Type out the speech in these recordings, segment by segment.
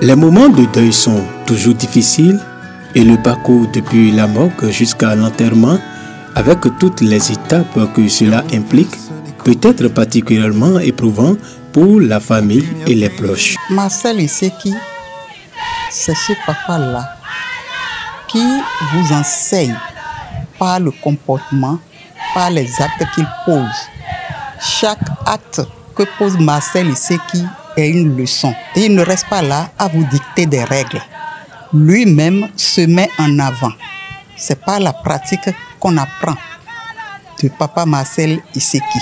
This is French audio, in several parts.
Les moments de deuil sont toujours difficiles et le parcours depuis la morgue jusqu'à l'enterrement, avec toutes les étapes que cela implique, peut être particulièrement éprouvant pour la famille et les proches. Marcel Iseki, c'est ce papa-là qui vous enseigne par le comportement, par les actes qu'il pose. Chaque acte que pose Marcel Iseki est une leçon. Et il ne reste pas là à vous dicter des règles. Lui-même se met en avant. C'est par la pratique qu'on apprend de papa Marcel Iseki.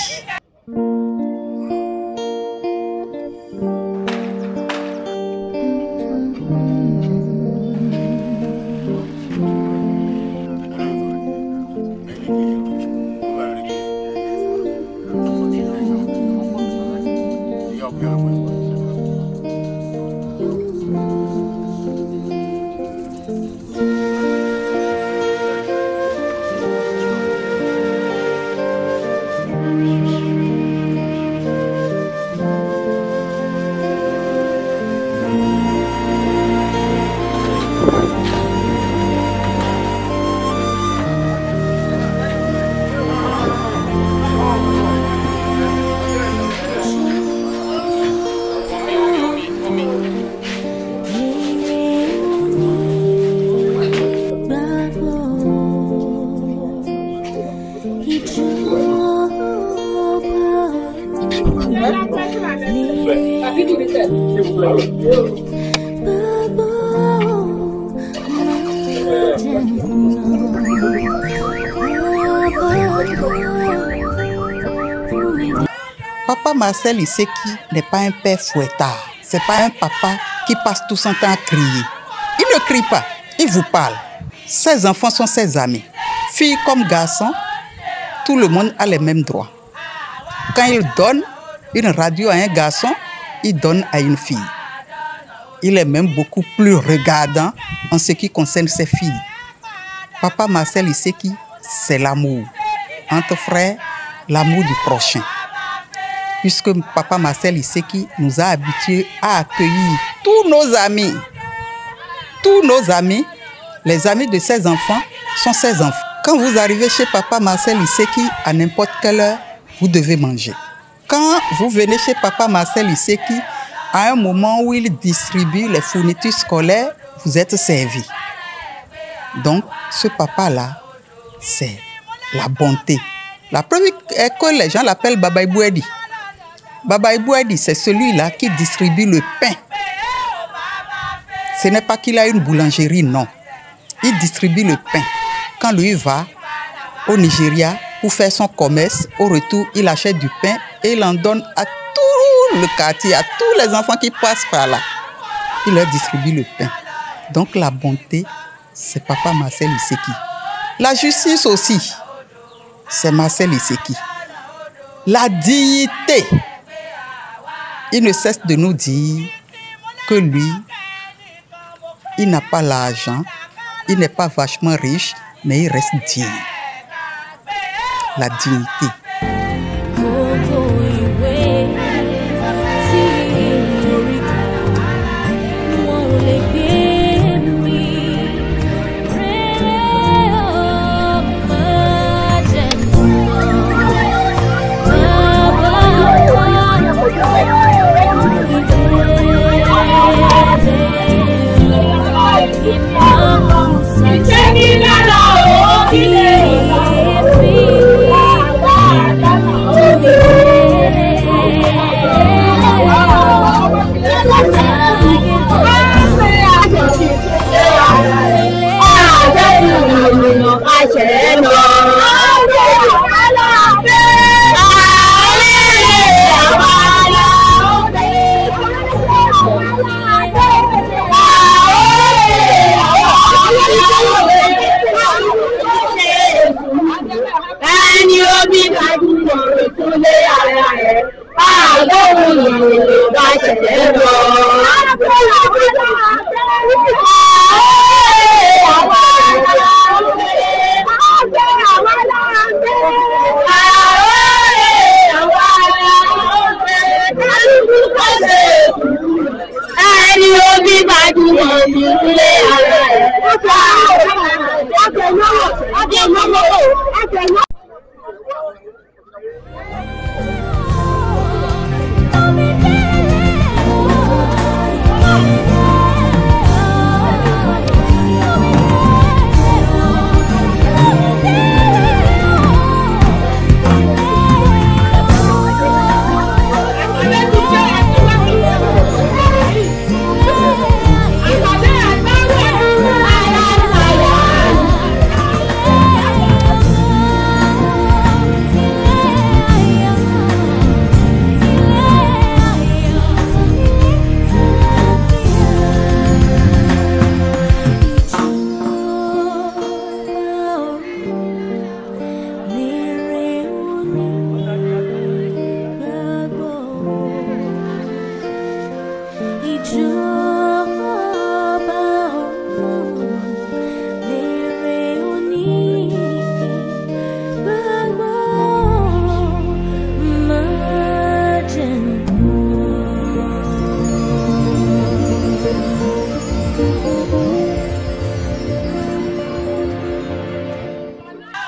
Papa Marcel Iseki n'est pas un père fouettard. C'est pas un papa qui passe tout son temps à crier. Il ne crie pas, il vous parle. Ses enfants sont ses amis. Filles comme garçons, tout le monde a les mêmes droits. Quand il donne une radio à un garçon, il donne à une fille. Il est même beaucoup plus regardant en ce qui concerne ses filles. Papa Marcel Iseki, c'est l'amour. Entre frères, l'amour du prochain. Puisque papa Marcel Iseki nous a habitués à accueillir tous nos amis. Tous nos amis, les amis de ses enfants, sont ses enfants. Quand vous arrivez chez papa Marcel Iseki, à n'importe quelle heure, vous devez manger. Quand vous venez chez papa Marcel Iseki, à un moment où il distribue les fournitures scolaires, vous êtes servi. Donc, ce papa-là, c'est la bonté. La preuve est que les gens l'appellent Baba Ibouedi. Baba Ibouedi, c'est celui-là qui distribue le pain. Ce n'est pas qu'il a une boulangerie, non. Il distribue le pain. Quand lui va au Nigeria pour faire son commerce, au retour, il achète du pain et il en donne à tout le quartier, à tous les enfants qui passent par là. Il leur distribue le pain. Donc la bonté, c'est papa Marcel Iseki. La justice aussi, c'est Marcel Iseki. La dignité, il ne cesse de nous dire que lui, il n'a pas l'argent, il n'est pas vachement riche, mais il reste digne. La dignité. Viva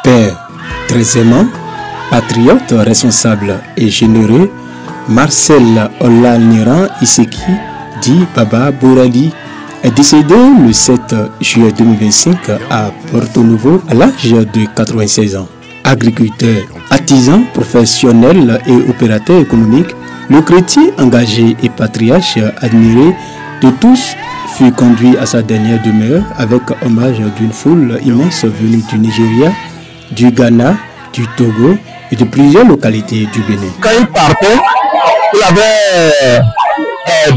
Père très aimant, patriote responsable et généreux, Marcel Olalniran Iseki, dit Baba Bourali, est décédé le 7 juillet 2025 à Porto Novo à l'âge de 96 ans. Agriculteur, artisan, professionnel et opérateur économique, le chrétien engagé et patriarche admiré de tous fut conduit à sa dernière demeure avec hommage d'une foule immense venue du Nigeria, du Ghana, du Togo et de plusieurs localités du Bénin. Quand il partait, il avait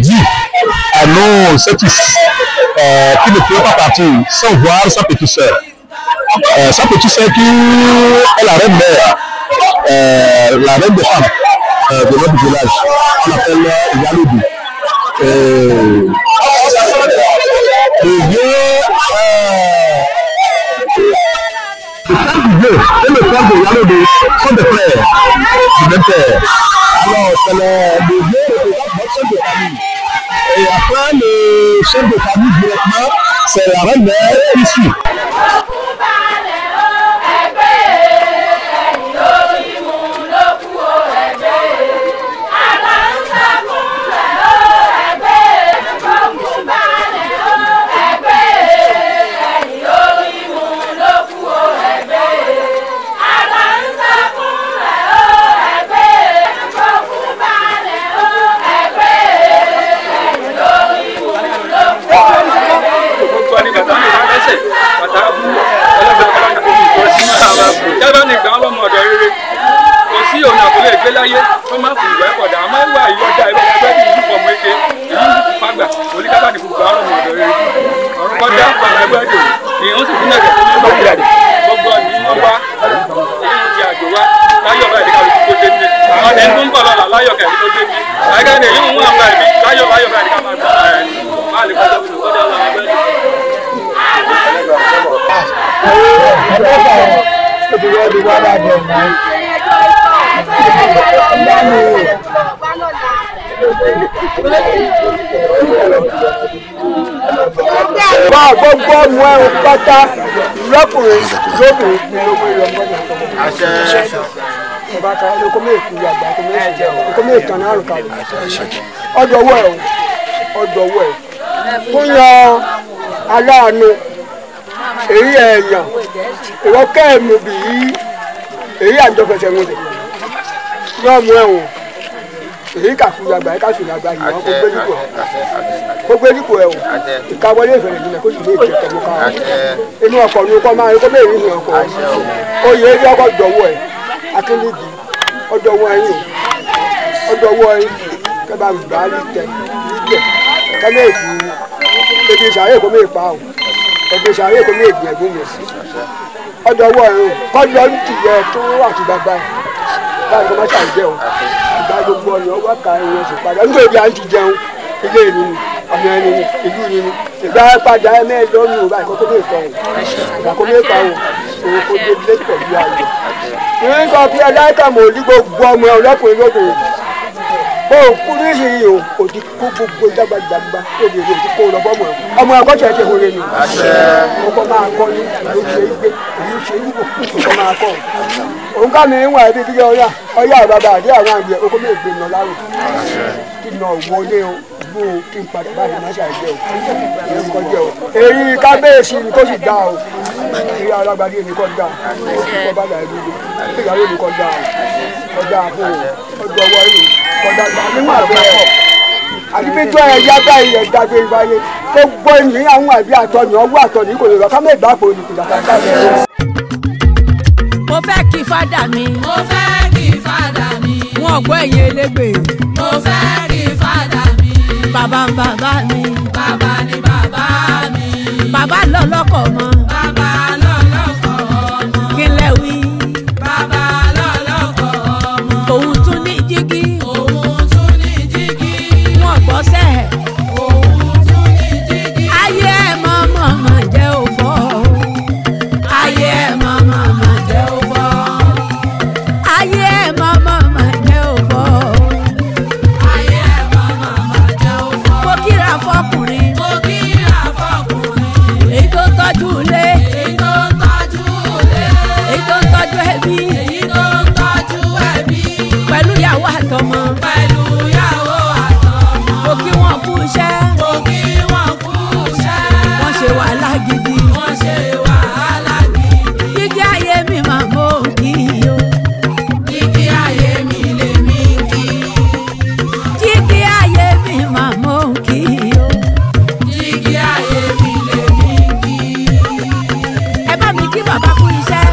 dit à nos fils qu'il ne pouvait pas partir sans voir sa petite sœur. Sa petite sœur qui est la reine mère, la reine des femmes de notre village, qui s'appelle Yalobi. Le vieux et le frère de Yalobi sont des frères du même père. Alors, c'est le vieux notre chef de famille. Et après, le chef de famille directement, c'est la reine mère qui suit. Gbogbo ọmọ ẹ pátá lọkùnrin lóbìnrin ní owó ìlọmọdé bàtà ẹlẹkọmọ èkú yàgbà ẹlẹkọmọ èkán náà rò kàwé ọdọwọ ẹ fún yan aláàánú èyí ẹ̀yàn ìwọ́kẹ́ ẹ̀mú bì í èyí àjọpẹ̀sẹ̀ wọn dẹ̀ yọ ọmọ ẹ̀wọ̀n èyí kàkú yàgbà ẹ̀ka sùn yàgbà yìí wọn kó gbé nípò ẹ̀wọ̀n ìkáwọlé ìfẹ̀rẹ̀ ìdílé kó sì lè jẹ tọmọ ká inú ọkọ̀ ní ọkọ̀ máa ń kó bẹ́ẹ̀ ní ọkọ̀ oyè ẹ̀rí ọkọ̀ dọ̀wọ́ ẹ̀ akínnídìí ọdọ̀wọ́ ẹ̀yìn ọdọ̀wọ́ ẹ̀yìn kẹba gbà á lítẹ̀ kẹ́lẹ́ èkú ebi ìsàárè kó mẹ́ pa ọ́ ebi ìsàárè kó mẹ́ ègbè ẹ̀gbọ́n mi sí ọdọ̀wọ́ ẹ̀yìn kọ́jọ́ ń tìyẹ tó àti bàbá ẹ̀ báyìí kó má ṣàìjẹ́ o ìgbà gbogbo ọ̀nà ọwọ́ ká ẹ̀yìn ẹ̀sìn padà nígbà èdè à ń ti jẹun ilé ìlú ni ọmọ ẹni ni ìlú ni ìgbà padà ẹ̀mẹ́ẹ̀dọ́nù báyìí kó tó lè kọ́ ìgbà kó lè kọ́ òun kó dé lé pẹ̀lú ayọ̀. ìrìn kan fi ẹ̀dáìkà mọ̀ ní gbogbo ọmọ ọlọ́kùnrin lóbìnrin kú nísìnyí o kò ti kó gbogbo jágbàjàgbà tó lè lò ó ti kó lọ fọ́mọ ẹ̀ ọmọ ẹ̀kọ́ tiẹ̀ ti wọlé ni ọkọ̀ máa kọ́ ni ló ṣe é gbé èyí ṣe é wò ọkọ̀ máa kọ́ òun ká mi ń wà ẹbí kíkẹ́ ọyá bàbá àti àwọn àgbẹ̀ okó mi gbé nà lárò kí nà wọlé o bó kí n padà báyìí má ṣàìjẹ́ o ẹ̀ ń kọjẹ́ o èyí kábíyèsí ni kó sì dá o èyí alágbádé ni kò dá kó bá dà ẹbí ìyàwó ni kò dá o kò dá fún o ọjọ́ ọwọ́ yìí kò dá gbà níwọ̀n àbẹ́ àdìbẹ́tọ́ ẹ̀yà báyìí ẹ̀dá gbé ìbáyé tó gbọ́ ènìyàn àwọn àbí àtọ̀nì ọwọ́ àtọ̀nì kò lè lọ ká mẹ́gbà pò ní kùdàkà káàkiri. mo fẹ́ kí fádà mi. mo fẹ́ kí fádà mi. wọn gbọ́ ẹ̀yìn elégbè. mo fẹ́ kí fádà mi. bàbá ń bàbá mi. bàbá ni bàbá mi. bàbá lọ́lọ́kọ̀ mọ́. bàbá lọ́lọ́kọ̀ ọmọ. kí lẹ wí. bàbá lọ́lọ́kọ̀ ọmọ. òun tún ní jígí. òun tún ní jígí. wọn gbọ́ sẹ́ẹ̀. òun tún ní jígí. ayé ẹ̀ mọ́ jẹ́ òfò. ayé ẹ̀ mọ́ jẹ́ òfò. ayé ẹ̀ mọ́ jẹ́ òfò. ayé ẹ̀ mọ́ jẹ́ òfò. mo kíra fọkùnrin. mo kíra fọkùnrin. èyí tó tọ́jú ilé. èyí tó tọ́jú ilé. èyí tó tọ́jú ẹbí. èyí tó tọ́jú ẹbí. pẹ̀lú ìyàwó àtọmọ. pẹ̀lú ìyàwó àtọmọ. mo kí wọn kú iṣẹ́. mo kí wọn kú iṣẹ́. wọ́n ṣe wàhálà gidi. wọ́n ṣe wàhálà gidi. jíjí ayé mi máa mọ òkì o. jíjí ayé mi lè mí kí. jíjí ayé mi máa mọ òkì o. jíjí ayé mi lè mí kí. ẹ bá mi kí bàbá kú iṣẹ́.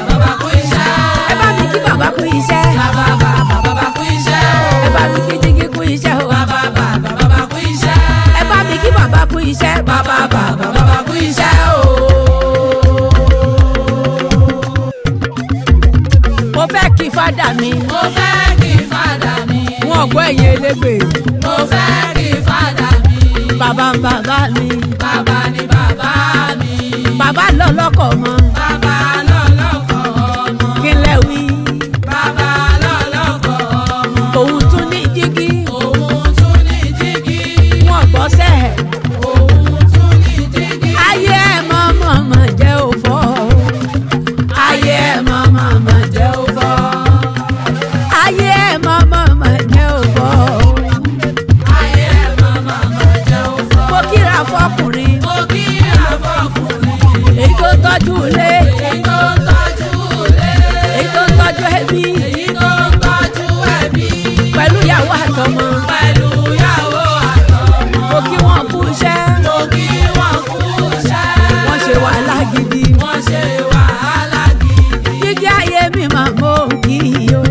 bàbá kú iṣẹ́. ẹ bá mi kí bàbá kú iṣẹ́. bàbá kú iṣẹ́. ẹ bá mi kí jíjí kú iṣẹ́ o. bàbá kú iṣẹ́. ẹ bá mi kí bàbá kú iṣẹ́. bàbá kú iṣẹ́ o. mo fẹ́ kí fádà mi. mo fẹ́ kí fádà mi. wọn gbọ́ ẹ̀yìn elégbè. mo fẹ́ kí fádà mi. bàbá ń bàbá mi. bàbá ni bàbá mi. bàbá lọ́lọ́kọ̀ mọ́. bàbá lọ́lọ́kọ̀ ọmọ. kí lẹ wí. bàbá lọ́lọ́kọ̀ ọmọ. òun tún ní jígí. òun tún ní jígí. wọn gbọ́ sẹ́ẹ̀. òun tún ní jígí. ayé ẹ̀ mọ́ jẹ́ òfò. ayé ẹ̀ mọ́ jẹ́ òfò. ayé ẹ̀ mọ́ jẹ́ òfò. ayé ẹ̀ mọ́ jẹ́ òfò. mo kíra fọkùnrin. mo kíra fọkùnrin. èyí tó tọ́jú ilé. èyí tó tọ́jú ilé. èyí tó tọ́jú ẹbí. èyí tó tọ́jú ẹbí. pẹ̀lú ìyàwó àtọmọ. pẹ̀lú ìyàwó àtọmọ. mo kí wọn kú iṣẹ́. mo kí wọn kú iṣẹ́. wọ́n ṣe wàhálà gidi. wọ́n ṣe wàhálà gidi. jíjí ayé mi máa mọ òkì o.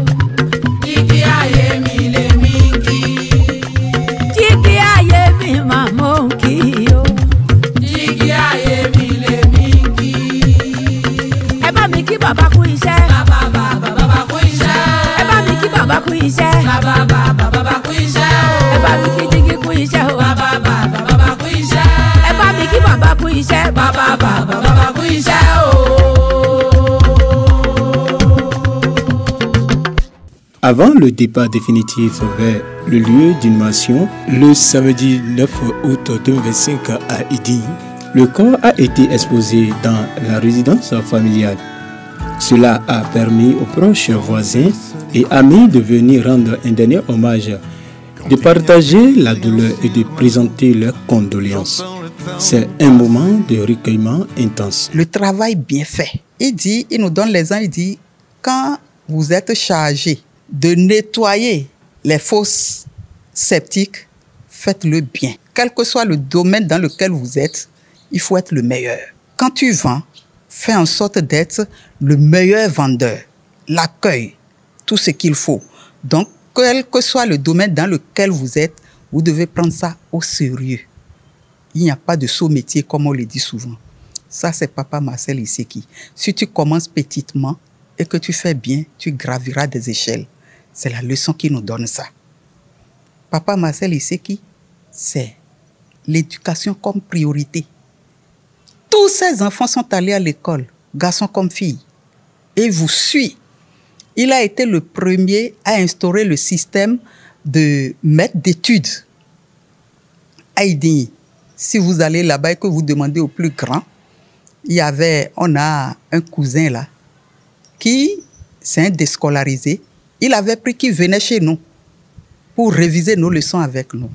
jíjí ayé mi lè mí kí. jíjí ayé mi máa mọ òkì o. jíjí ayé mi lè mí kí. ẹ bá mi kí bàbá kú iṣẹ́. bàbá kú iṣẹ́. ẹ bá mi kí bàbá kú iṣẹ́. bàbá kú iṣẹ́. ẹ bá mi kí jíjí kú iṣẹ́ o. bàbá kú iṣẹ́. ẹ bá mi kí bàbá kú iṣẹ́. bàbá kú iṣẹ́ o. Avant le départ définitif vers le lieu d'inhumation, le samedi 9 août 2025 à Idigny, le corps a été exposé dans la résidence familiale. Cela a permis aux proches voisins et amis de venir rendre un dernier hommage, de partager la douleur et de présenter leurs condoléances. C'est un moment de recueillement intense. Le travail bien fait. Il nous donne l'exemple, il dit, quand vous êtes chargé de nettoyer les fosses septiques, faites-le bien. Quel que soit le domaine dans lequel vous êtes, il faut être le meilleur. Quand tu vends, fais en sorte d'être le meilleur vendeur. L'accueil, tout ce qu'il faut. Donc, quel que soit le domaine dans lequel vous êtes, vous devez prendre ça au sérieux. Il n'y a pas de saut métier comme on le dit souvent. Ça, c'est Papa Marcel Iseki. Si tu commences petitement et que tu fais bien, tu graviras des échelles. C'est la leçon qui nous donne ça. Papa Marcel Iseki, c'est l'éducation comme priorité. Tous ses enfants sont allés à l'école, garçons comme filles. Et il vous suit. Il a été le premier à instaurer le système de maître d'études. Aïdi, si vous allez là-bas et que vous demandez au plus grand, on a un cousin là, qui, c'est un déscolarisé, il avait pris qu'il venait chez nous pour réviser nos leçons avec nous.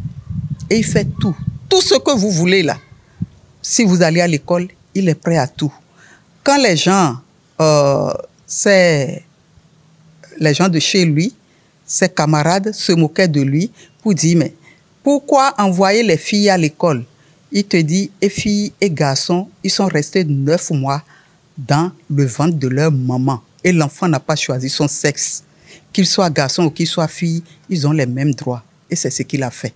Et il fait tout ce que vous voulez là. Si vous allez à l'école, il est prêt à tout. Quand les gens de chez lui, ses camarades se moquaient de lui pour dire, mais pourquoi envoyer les filles à l'école? Il te dit, et filles et garçons, ils sont restés 9 mois dans le ventre de leur maman. Et l'enfant n'a pas choisi son sexe. Qu'il soit garçon ou qu'il soit fille, ils ont les mêmes droits. Et c'est ce qu'il a fait.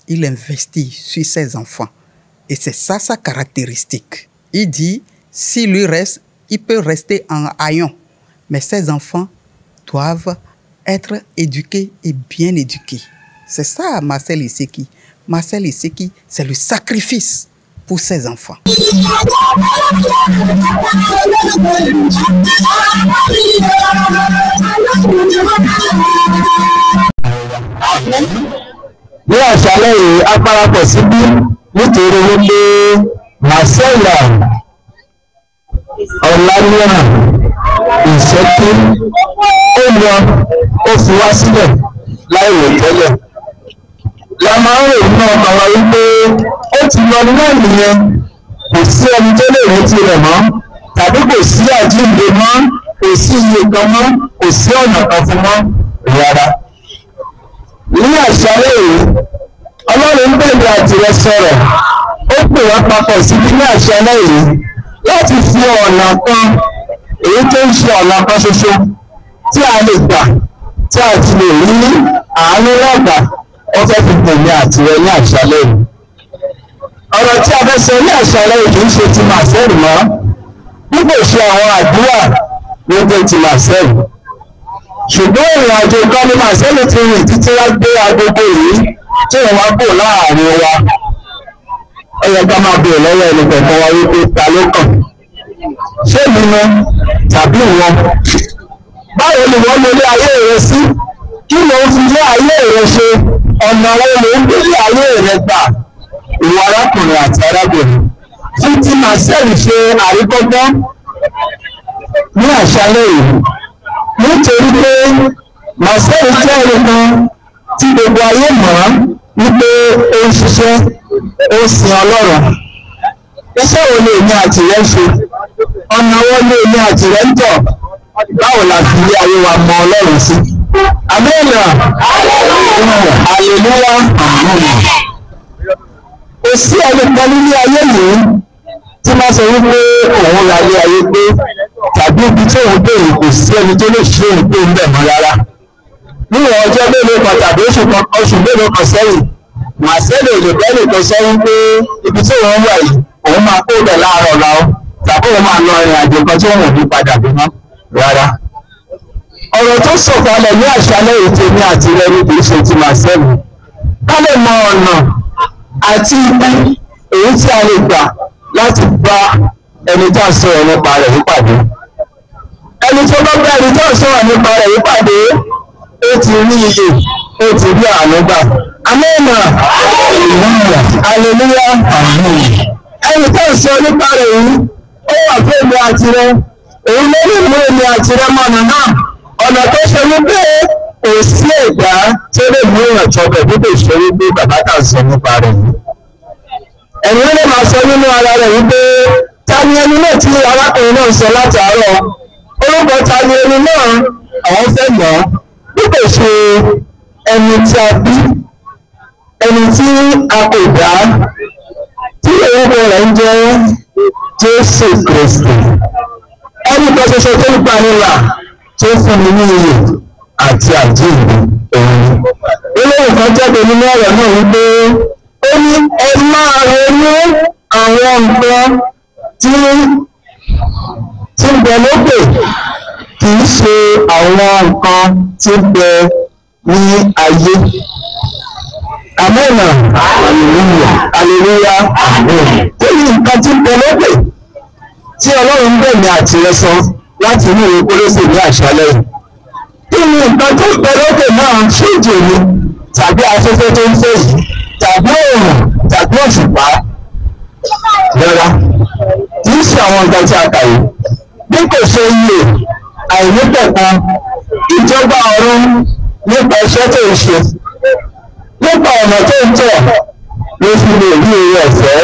Il investit sur ses enfants. Et c'est ça sa caractéristique. Il dit, s'il lui reste, il peut rester en haillon. Mais ses enfants doivent être éduqués et bien éduqués. C'est ça Marcel Iseki. Marcel Iseki, c'est le sacrifice pour ses enfants. Ní àṣálẹ́ yìí a parapọ̀ síbí nítorí wípé Marcel Ọláníyàn Ìṣẹ́kí ó lọ ó fi wá sílẹ̀ láìrò tẹ́lẹ̀. La máa ń rò nínú ọmọ wa wípé ó ti lọ náà nìyẹn, kò sí ẹni tó lè rántí rẹ̀ mọ́, tàbí kò sí àjíǹde mọ́, kò sí iye kan mọ́, kò sí ọ̀nà kan fún mọ́ rárá. Ní àṣálẹ́ yìí, Ọlọ́run ń bẹ̀rẹ̀ àtìrẹ sọ̀rọ̀, ó pè wá papọ̀ síbí ní àṣálẹ́ yìí láti fi ọ̀nà kan, èyí tó ń ṣe ọ̀nà kan ṣoṣo tí a lè gbà, tí a ti lè rí àánú lágbà, ó fẹ́ fi tèmi àtìrẹ ní àṣálẹ́ yìí. Ọ̀rọ̀ tí a fẹ́ sọ ní àṣálẹ́ yìí kì í ṣe ti Marcel mọ́, bí kò ṣe àwọn àdúrà ló dé ti Marcel. Ṣùgbọ́n ìrìn àjò kan ní Marcel ti rìn títí wá gbé agogo yìí tí wọ́n wá kò láàrin wa. Ó yẹ ká máa bèèrè lọ́wọ́ ẹni kọ̀ọ̀kan wa wípé ta ló kàn? Ṣé mi ni tàbí ìwọ? Báwo ni wọ́n lo ilé ayé rẹ sí? Kí ló ń fi ilé ayé rẹ ṣe? Ọ̀nà wo ló ń gbé ilé ayé rẹ gbà? Ìwọ arákùnrin àti arábìnrin. Tí tí Marcel ṣe àríkọ́gbọ́n ní àṣálẹ́ yìí. Nítorí pé Marcel jẹ́ ẹnìkan tí gbogbo ayé mọ̀ wípé ó ń ṣiṣẹ́, ó ń sin Ọlọ́run. Iṣẹ́ wo lè ní àtìrẹ́ ṣe? Ọ̀nà wo lè ní àtìrẹ́ ń tọ̀? Báwo la fi ilé ayé wa mọ Ọlọ́run sí? Àmín. Hallelujah. Kò sí ẹnìkan nínú ayé yìí tí máa sọ wípé òun ra ilé ayé gbé, tàbí ibi tí òun béèrè kò sí ẹni tó lè ṣe òun pé ń bẹ̀ mọ́ rárá. Níwọ̀n ọjọ́ mélòó kan tàbí oṣù mélòó kan sẹ́yìn, Marcel lè bẹ́ẹ̀ nìkan sọ wípé ibi tí òun wà yìí òun máa kó bẹ̀ láàárọ̀ ọ̀la ó, tàbí òun máa lọ ìrìn àjò kan tí òun ò ní padà bí mọ́ rárá. Ọ̀rọ̀ tó sọ̀kalẹ̀ ní àṣálẹ́ ìtẹ̀mí àti rẹ̀ ní kìí ṣe ti Marcel. Ká lè mọ ọ̀nà àti ibi èyí tí a lè gbà láti bá ẹni tá a sọ̀rọ̀ nípa rẹ̀ nípàdé. Ẹni tó bá bá ẹni tá a sọ̀rọ̀ nípa rẹ̀ nípàdé, ó ti rí iye, ó ti rí àánú gbà. Àmín. Hallelujah. Ẹni tá a sọ̀rọ̀ nípa rẹ̀ yìí, ó wà fún èmi àti rẹ̀. Òun ló lè mú èmi àti rẹ̀ mọ̀nà náà. Ọ̀nà tó ṣe wípé kò sí ẹ̀dá tó lè mú ìrànṣọ́ bẹ̀ bí kò ṣe wípé bàbá tá a sọ nípa rẹ̀ yìí. Ẹ̀yin lè máa sọ nínú ara rẹ̀ wípé ta ni ẹni náà tí arákùnrin náà sọ láti àárọ̀? Orúkọ ta ni ẹni náà àwọn fẹ́ mọ̀ bí kò ṣe ẹni tí a bí, ẹni tí a kò dá, tí orúkọ rẹ̀ ń jẹ́ Jésù Kristi. Ẹni kan ṣoṣo tó ń gbani là, tó fún mi ní iyè àti àjíǹde òun. Olóyìn kan jáde nínú ọ̀rọ̀ náà wípé ó ní ẹ máa ronú àwọn nǹkan tí ń bẹ lókè, kì í ṣe àwọn nǹkan tí ń bẹ ní ayé. Àmín. Hallelujah. Kí ni nǹkan tí ń bẹ lókè tí Ọlọ́run ń bẹ̀ ní àtìrẹ sọ láti inú ìwé Kólósè ní àṣálẹ́ yìí? Kí ni nǹkan tó ń bẹ lókè náà? Ṣé ìjì ni? tàbí afẹ́fẹ́ tó ń fẹ́ yìí tàbí òòrùn tàbí òṣùpá rárá kì í ṣe àwọn nǹkan tí a kà yìí bí kò ṣe iye àìnípẹ̀kun ìjọba ọ̀run nípa iṣẹ́ tó ń ṣe nípa ọ̀nà tó ń tọ̀ ló fi lè rí èrè ọ̀fẹ́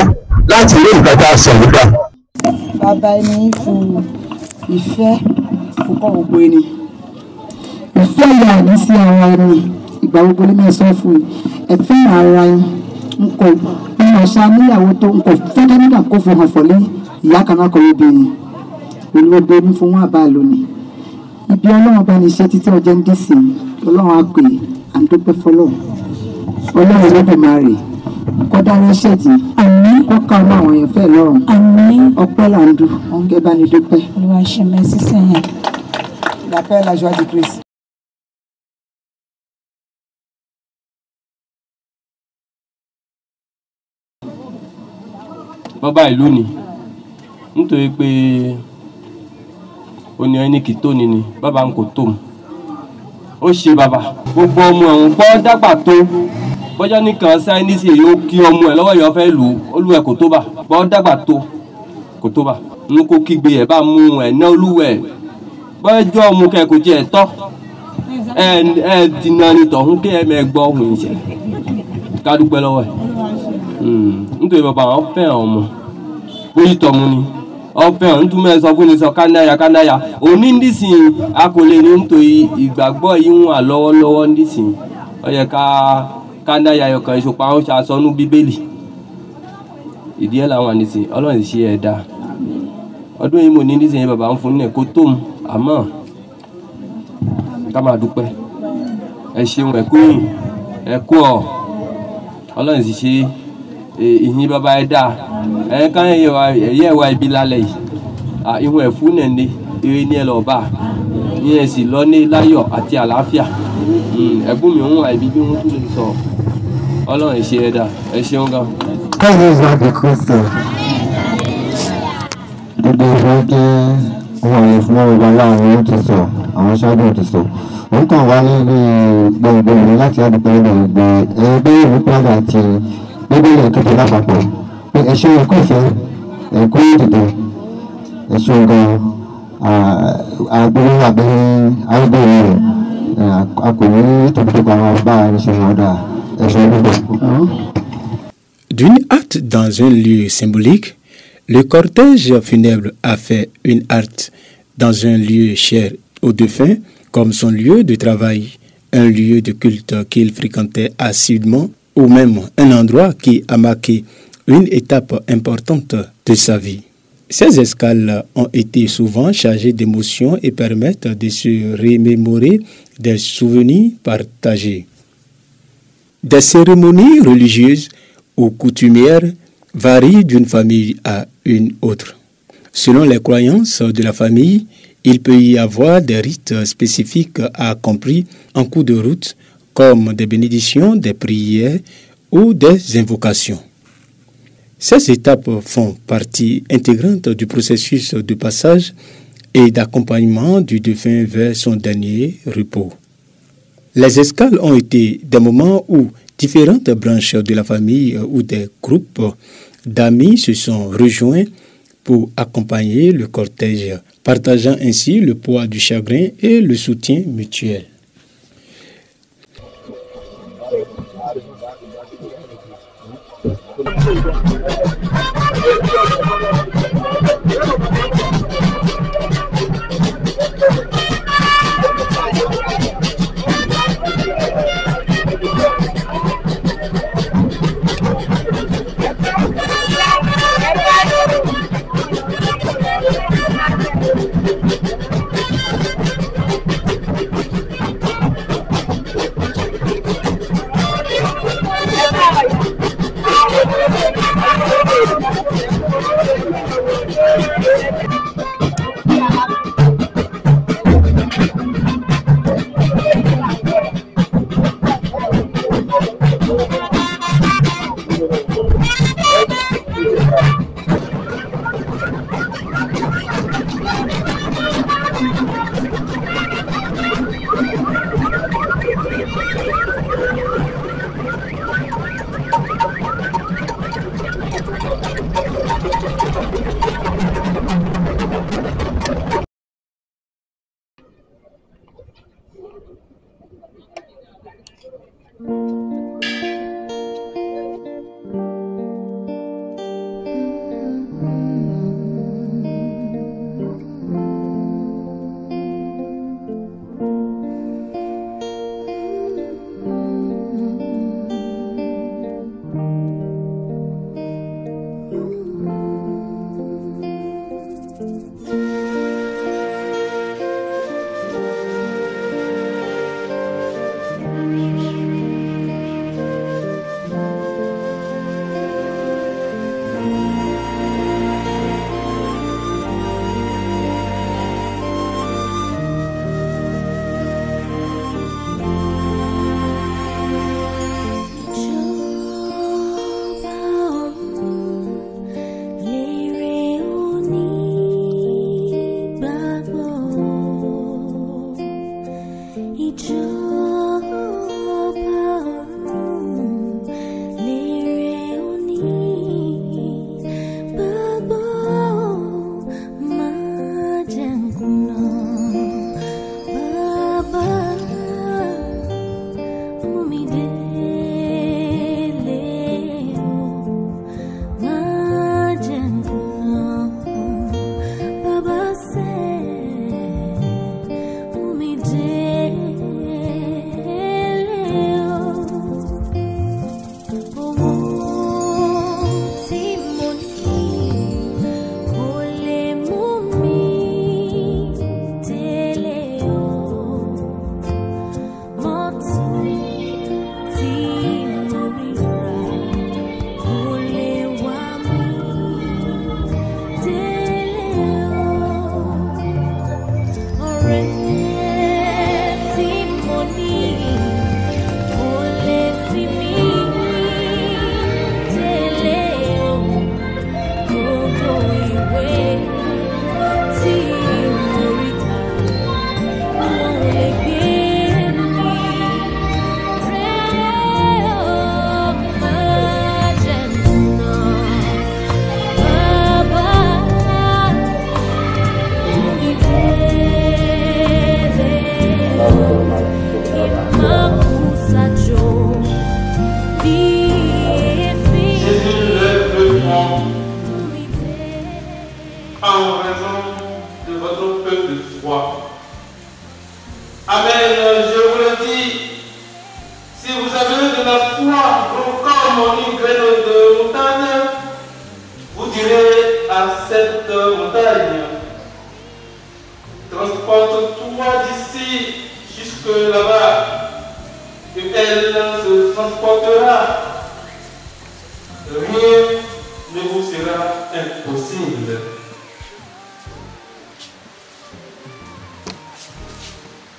láti rí nǹkan tá a sọ nípa. Bàbá ẹni fún ìfẹ́ fún kọ́ gbogbo ẹni. Ìfẹ́ ìyá ní sí ara ẹni ìgbà gbogbo ní mẹ́sàn-án fún ẹ̀fẹ́ ara yín ń kọ ìmọ̀ṣá níyàwó tó ń kọ fẹ́lẹ́ nígbà kó fi hàn fọ́lé ìyá kan náà kọ́ obìnrin olùwọ́gbẹ́ ní fún wọn àbá lónìí. Ibi Ọlọ́run bá ní iṣẹ́ títí ọjọ́ ń dé sí Ọlọ́run á pè à ń dúpẹ́ fọlọ́run. Ọlọ́run lọ́dọ̀ máa rè kọ́dá ránṣẹ́ jì kọ́ka ọmọ àwọn èèyàn fẹ́ lọ́rùn ọpẹ́ là ń dùn ọ̀ngẹ́ bá ní dúpẹ́. Olúwa ṣe mẹ́sì sẹ́yìn. L'appel la joie du Christ. Bàbá ìlú ni nítorí pé oní ẹni kì í tó ni bàbá ń kò tó mu ó ṣe bàbá gbogbo ọmọ ẹ̀hún gbọ́ dàgbà tó bọ́jọ́ nìkan sáyẹ́ndìsì yóò kí ọmọ ẹ̀ lọ́wọ́ yóò fẹ́ lù ú olúwẹ̀ kò tó bà gbọ́ dàgbà tó kò tó bà ń kó kígbe ẹ̀ bá mú ẹ̀ ná olúwẹ̀ bọ́jọ́ ọmọ kẹ́ kò jẹ́ ẹ̀ tọ́ ẹ̀ dìnnà ni tọ̀hún kí ẹ̀ mẹ́ gbọ́ ọ̀hún ìṣẹ̀ ká dúpẹ́ lọ́wọ́ ẹ̀ nítorí bàbá wọn fẹ́ràn ọmọ bóyí tọ̀mù ni ọ̀fẹ́ràn nítorí mẹ́rin sọ fún ni sọ kánáyà òní nísìnyí a kò lè ní nítorí ìgbàgbọ́ yìí ń wà lọ́wọ́lọ́wọ́ nísìnyí ó yẹ kánáyà ọkàn ìṣòpá ń ṣàṣọnú bíbélì ìdí ẹ̀ làwọn nísìnyí ọlọ́run ṣe ẹ̀dá ọdún yìí mo ní nísìnyí bàbá ń fún ní ẹ̀kọ́ tó mu àmọ́ ká máa dúpẹ́ ẹ ṣeun ẹ̀kú yìí ẹ̀kú ọ̀ ọlọ́run sì ṣe ìyìn bàbá ẹ dáa ẹ ká ẹyẹ ẹwà ibi lálẹ́ yìí ìhun ẹ̀fú náà ní eré ní ẹ lọ́ọ́ bá yẹn sì lọ ní láyọ̀ àti àlàáfíà ẹ̀gbọ́n mi ń wà ibi bí wọ́n tún lè sọ ọlọ́run ṣe ẹ dáa ẹ ṣeun gan. káyọ̀ ìwà àbíkúsọ gbogbo ìwé jẹ́ ohun àyè fún ọba láàrin ó ti sọ àwọn ṣáájú ti sọ òun kàn wá nílé gbogbo ìlú láti àdúgbò ìgbà ẹgbẹ́ ìlú padà àti bíbélì kékeré lápapọ̀ pé ẹ̀ṣọ́ ẹ̀kọ́ ìfẹ́ ẹ̀kọ́ ìdìbò ẹ̀ṣọ́ gan agbóhùn abẹ́rẹ́ ayédèrú rẹ̀ a kò ní tòkítòkò àwọn ọba ẹ̀ṣọ́ ọ̀dà ẹ̀ṣọ́ ìdìbò. D'une hâte dans un lieu symbolique, le cortège funèbre a fait une halte dans un lieu cher aux défunts, comme son lieu de travail, un lieu de culte qu'il fréquentait assidûment, ou même un endroit qui a marqué une étape importante de sa vie. Ces escales ont été souvent chargées d'émotions et permettent de se remémorer des souvenirs partagés. Des cérémonies religieuses ou coutumières varient d'une famille à une autre. Selon les croyances de la famille, il peut y avoir des rites spécifiques accomplis en cours de route, comme des bénédictions, des prières ou des invocations. Ces étapes font partie intégrante du processus de passage et d'accompagnement du défunt vers son dernier repos. Les escales ont été des moments où différentes branches de la famille ou des groupes d'amis se sont rejoints pour accompagner le cortège, partageant ainsi le poids du chagrin et le soutien mutuel. En raison de votre peu de foi. Amen. Je vous le dis, si vous avez de la foi comme une graine de montagne, vous direz à cette montagne, transporte-toi d'ici jusque là-bas, et elle se transportera. Rien ne vous sera impossible.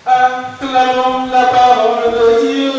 Acclamons la parole de Dieu.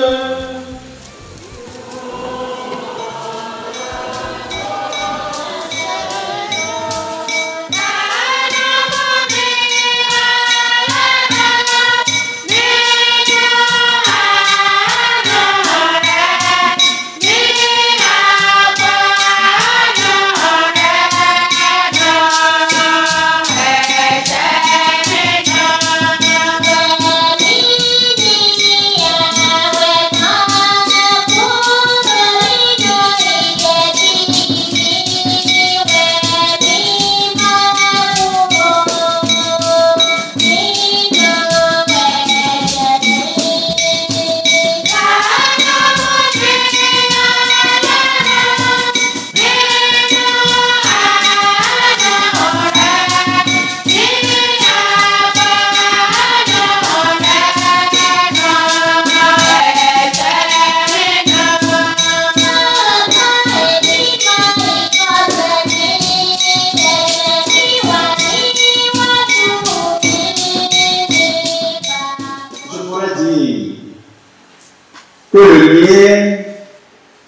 Que le lien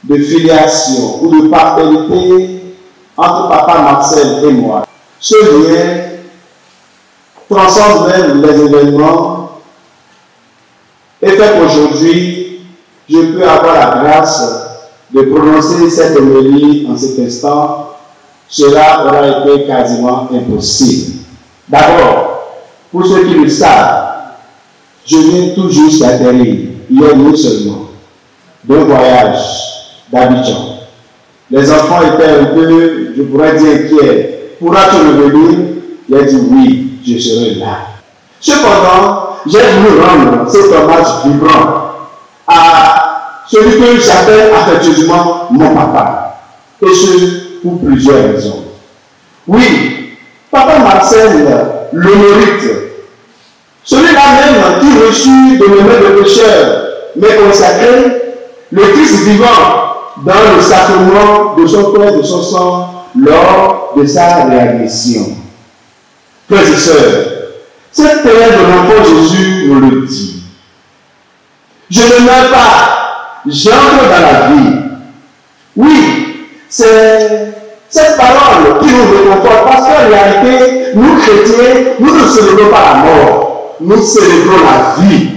de filiation ou de paternité entre papa Marcel et moi, ce lien transcende même les événements et fait qu'aujourd'hui, je peux avoir la grâce de prononcer cette homélie en cet instant. Cela aura été quasiment impossible. D'abord, pour ceux qui le savent, je viens tout juste d'atterrir, hier nuit seulement. d'un voyage d'Abidjan. Les enfants étaient un peu, je pourrais dire, inquiets. Pourras-tu revenir? Il a dit oui, je serai là. Cependant, j'ai voulu rendre cet hommage vibrant à celui que j'appelle affectueusement mon papa. Et ce, pour plusieurs raisons. Oui, papa Marcel l'honorite, celui-là même qui reçut de mes mains de pécheurs, mais consacré, le Christ vivant dans le sacrement de son corps et de son sang lors de sa réadmission. Frères et sœurs, cette prière de l'enfant Jésus nous le dit. Je ne meurs pas, j'entre dans la vie. Oui, c'est cette parole qui nous réconforte, parce qu'en réalité, nous chrétiens, nous ne célébrons pas la mort, nous célébrons la vie.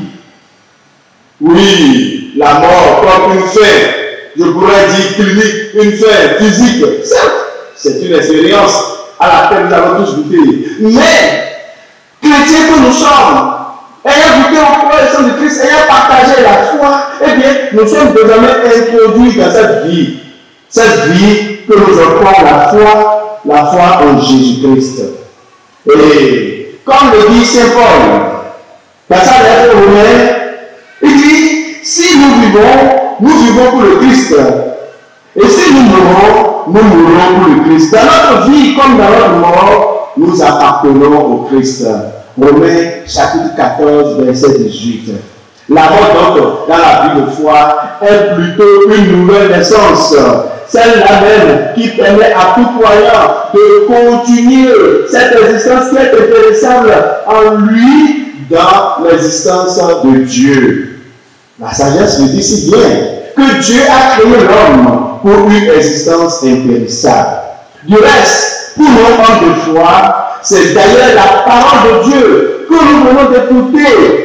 Oui, la mort comme une fin, je pourrais dire clinique, une fin physique, c'est une expérience à laquelle nous avons tous goûté. Mais, chrétiens que nous sommes, ayant goûté au corps et au sang de Christ, ayant partagé la foi, eh bien, nous sommes désormais introduits dans cette vie. Cette vie que nous offrons la foi en Jésus-Christ. Et comme le dit Saint Paul, dans sa lettre aux Romains, il dit, si nous vivons pour le Christ. Et si nous mourons pour le Christ. Dans notre vie comme dans notre mort, nous appartenons au Christ. Romains chapitre 14, verset 18. La mort donc dans la vie de foi est plutôt une nouvelle naissance. Celle-là même qui permet à tout croyant de continuer cette existence qui est intéressable en lui dans l'existence de Dieu. La sagesse le dit si bien que Dieu a créé l'homme pour une existence impérissable. Du reste, pour nos hommes de foi, c'est d'ailleurs la parole de Dieu que nous venons d'écouter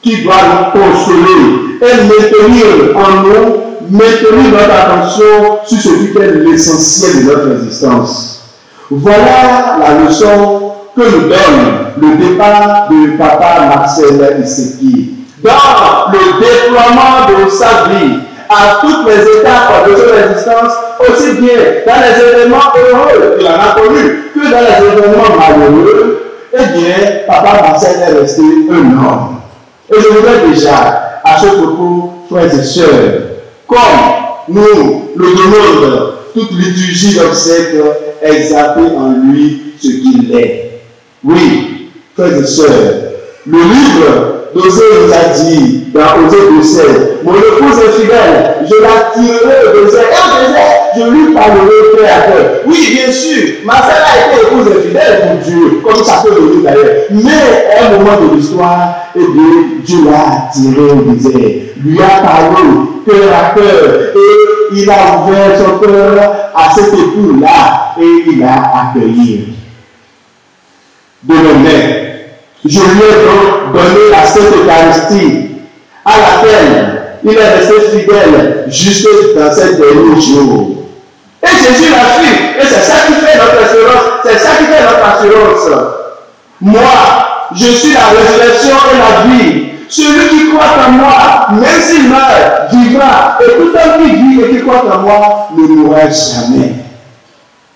qui doit nous consoler et maintenir en nous, maintenir notre attention sur ce qui est l'essentiel de notre existence. Voilà la leçon que nous donne le départ de papa Marcel Iseki. Dans le déploiement de sa vie, à toutes les étapes de son existence, aussi bien dans les événements heureux qu'il en a connus que dans les événements malheureux, eh bien, papa Marcel est resté un homme. Et je voudrais déjà, à ce propos, frères et sœurs, comme nous le demande toute liturgie d'obsèques, exalter en lui ce qu'il est. Oui, frères et sœurs, le livre d'Osée nous a dit dans Osée 2:16, mon épouse est fidèle, je la tirerai au désert. Et au désert, je lui parlerai cœur à cœur. Oui, bien sûr, Marcel a été épouse fidèle pour Dieu, comme ça peut le dire d'ailleurs. Mais à un moment de l'histoire, eh bien, Dieu l'a tiré au désert, lui a parlé cœur à cœur, et il a ouvert son cœur à cet époux-là, et il l'a accueilli. De même, je lui ai donc donné la Sainte Eucharistie, à laquelle il est resté fidèle jusque dans ces derniers jours. Et Jésus l'a su, et c'est ça qui fait notre assurance, c'est ça qui fait notre assurance. Moi, je suis la résurrection et la vie. Celui qui croit en moi, même s'il meurt, vivra. Et tout homme qui vit et qui croit en moi ne mourra jamais.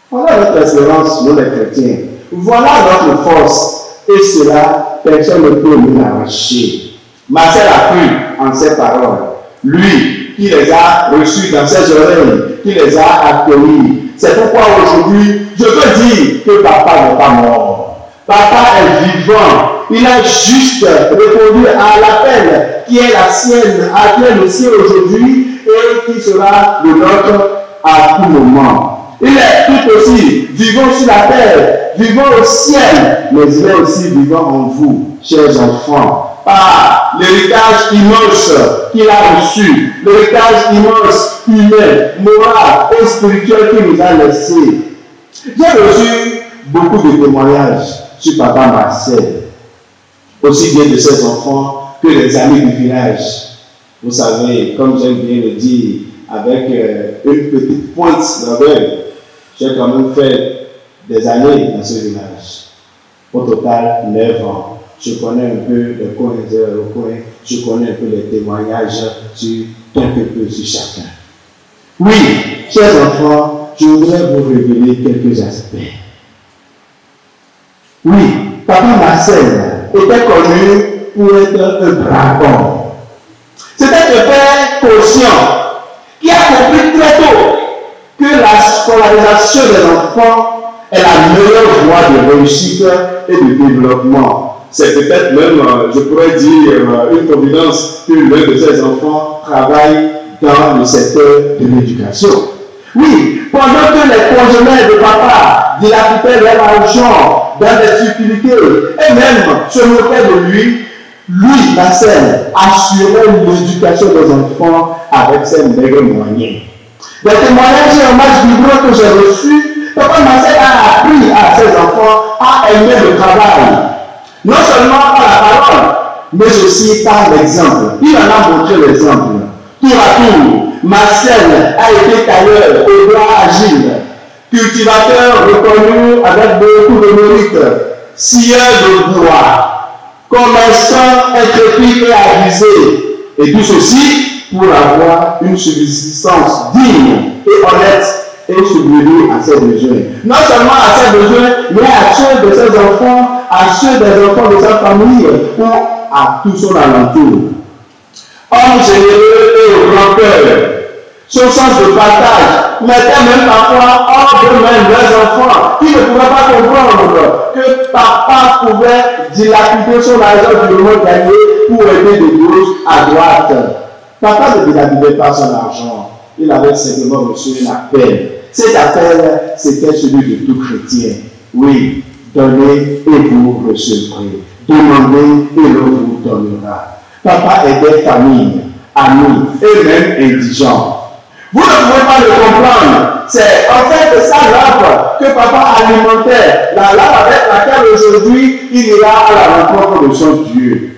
Voilà notre espérance, nous les chrétiens. Voilà notre force. Et cela, personne ne peut nous l'arracher. Marcel a cru en ces paroles. Lui, qui les a reçus dans ses oreilles, qui les a accueillis. C'est pourquoi aujourd'hui, je peux dire que papa n'est pas mort. Papa est vivant. Il a juste répondu à l'appel qui est la sienne, à qui est le sien aujourd'hui et qui sera le nôtre à tout moment. Il est tout aussi vivant sur la terre, vivant au ciel, mais il est aussi vivant en vous, chers enfants, par l'héritage immense qu'il a reçu, l'héritage immense, humain, moral et spirituel qu'il nous a laissé. J'ai reçu beaucoup de témoignages sur papa Marcel, aussi bien de ses enfants que des amis du village. Vous savez, comme j'aime bien le dire, avec une petite pointe d'orgueil, j'ai quand même fait des années dans ce village. Au total, 9 ans. je connais un peu les coins de recoins, je connais un peu les témoignages sur quelque peu sur chacun. Oui, chers enfants, je voudrais vous révéler quelques aspects. Oui, Papa Marcel était connu pour être un brave homme. C'était un père conscient qui a compris très tôt que la scolarisation des enfants est la meilleure voie de réussite et de développement. C'est peut-être même, je pourrais dire, une providence que l'un de ces enfants travaille dans le secteur de l'éducation. Oui, pendant que les congénères de papa dilapidaient leur argent dans des subtilités et même se moquaient de lui, Marcel, assurait l'éducation des enfants avec ses maigres moyens. Des témoignages et hommages vibrants que j'ai reçus, Papa Marcel a appris à ses enfants à aimer le travail. Non seulement par la parole, mais aussi par l'exemple. Il en a montré l'exemple. Tour à tour, Marcel a été tailleur au bras agile, cultivateur reconnu avec beaucoup de mérite, scieur de bois, commerçant intrépide et avisé, et tout ceci pour avoir une subsistance digne et honnête et subvenir à ses besoins. Non seulement à ses besoins, mais à ceux de ses enfants, à ceux des enfants de sa famille ou à tout son alentour. Homme généreux et au grand cœur, son sens de partage mettait même parfois hors de même leurs enfants qui ne pouvaient pas comprendre que papa pouvait dilapider son argent du moment gagné pour aider de gauche à droite. Papa ne dilapidait pas son argent, il avait simplement reçu un appel. Cet appel, c'était celui de tout chrétien. Oui, donnez et vous recevrez. Demandez et l'on vous donnera. Papa aidait famille, amis et même indigents. Vous ne pouvez pas le comprendre. C'est en fait sa lampe que papa alimentait, la lampe avec laquelle aujourd'hui il ira à la rencontre de son Dieu.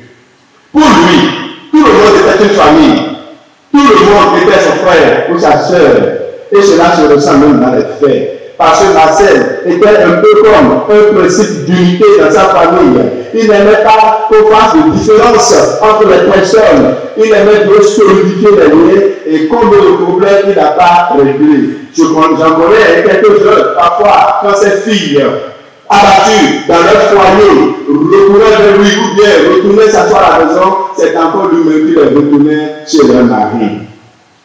Pour lui, tout le monde était une famille. Tout le monde était son frère ou sa soeur. Et cela se ressent même dans les faits. Parce que Marcel était un peu comme un principe d'unité dans sa famille. Il n'aimait pas qu'on fasse de différence entre les personnes. Il aimait de solidifier les liens et combien de problèmes il n'a pas réglé. J'en connais quelques-uns, parfois, quand ces filles abattues dans leur foyer retournaient vers lui ou bien retournaient s'asseoir à la maison, c'est encore lui-même qui les retournait chez leur mari.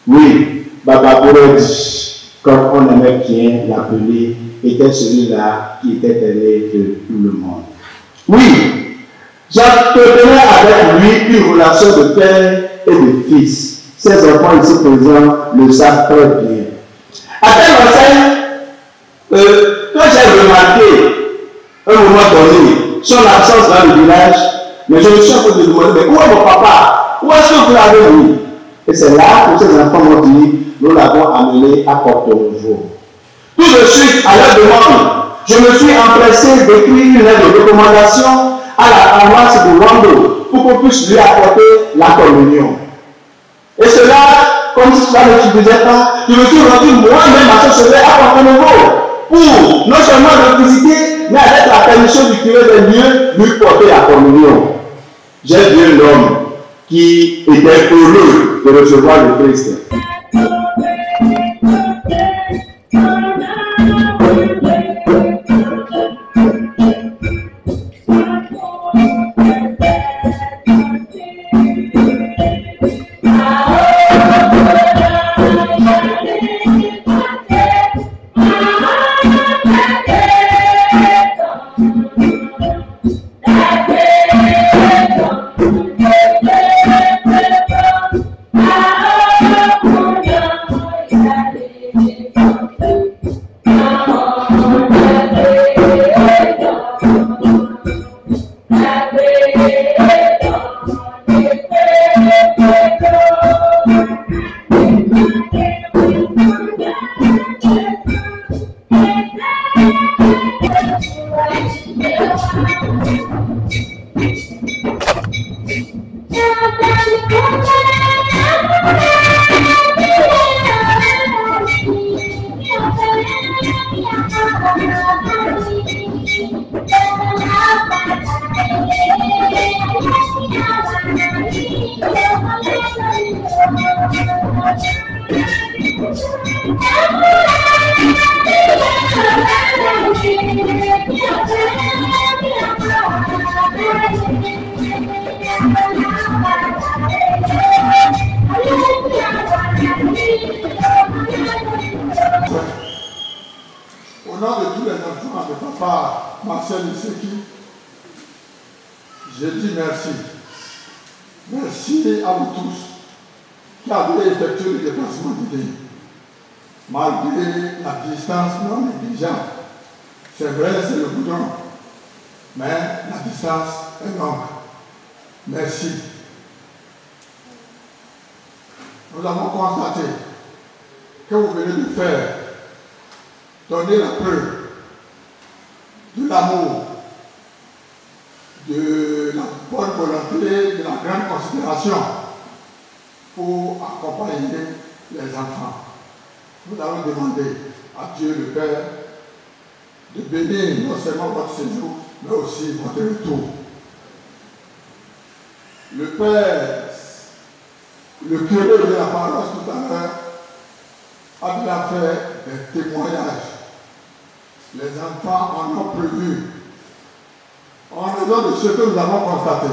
Oui, Baba Bouredi, comme on aimait bien l'appeler, était celui-là qui était aimé de tout le monde. Oui, j'entretenais avec lui une relation de père et de fils. Ces enfants ici présents le savent très bien. À tel enseigne, quand j'ai remarqué un moment donné son absence dans le village, mais je me suis un peu demandé, mais où est mon papa? Où est-ce que vous l'avez mis? Et c'est là que ces enfants m'ont dit, nous l'avons amené à Porto-Nouveau. Tout de suite, à leur demande, je me suis empressé d'écrire une lettre de recommandation à la paroisse de Wando pour qu'on puisse lui apporter la communion. Et cela, comme si cela ne suffisait pas, je me suis rendu moi-même à ce chevet à Porto-Nouveau pour non seulement le visiter, mais avec la permission du curé des lieux, lui porter la communion. J'ai vu un homme qui était heureux de recevoir le Christ. Oh, Marcel Iseki, je dis merci. Merci à vous tous qui avez effectué le déplacement d'idées. Malgré la distance non négligeable. C'est vrai, c'est le goudron, mais la distance est longue. Merci. Nous avons constaté que vous venez de faire, donner la preuve de l'amour, de la bonne volonté, de la grande considération pour accompagner les enfants. Nous allons demander à Dieu le Père de bénir non seulement votre séjour, mais aussi votre retour. Le Père, le curé de la paroisse tout à l'heure, a déjà fait des témoignages. Les enfants en ont prévu, en raison de ce que nous avons constaté,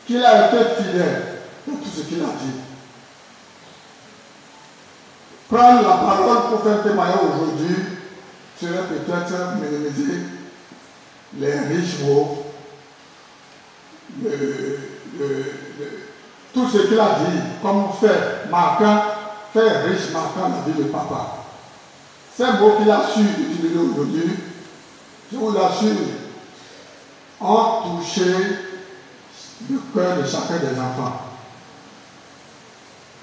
qu'il a été fidèle dans tout ce qu'il a dit. Prendre la parole pour faire témoigner aujourd'hui serait peut-être minimiser les riches mots, tout ce qu'il a dit comme fait marquant, fait riche marquant la vie de papa. Ces mots qu'il a su utiliser aujourd'hui, je vous assure, ont touché le cœur de chacun des enfants.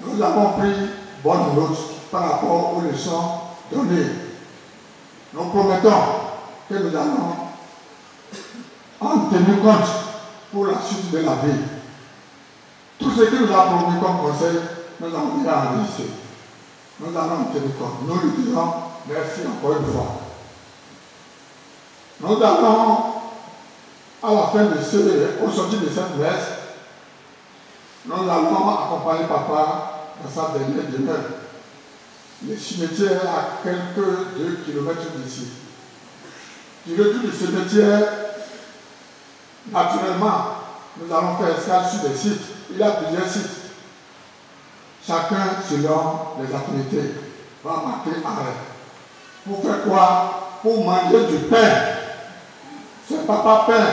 Nous avons pris bonne note par rapport aux leçons données. Nous promettons que nous allons en tenir compte pour la suite de la vie. Tout ce qui nous a promis comme conseil, nous avons déjà enregistré. Nous allons en tenir compte. Nous lui disons merci encore une fois. Nous allons, à la fin au sortir de cette messe, nous allons accompagner papa dans sa dernière demeure. Le cimetière est à quelques 2 km d'ici. Du retour du cimetière, naturellement, nous allons faire escale sur des sites. Il y a plusieurs sites. Chacun selon les affinités va marquer arrêt. Pour faire quoi? Pour manger du pain. C'est papa pain.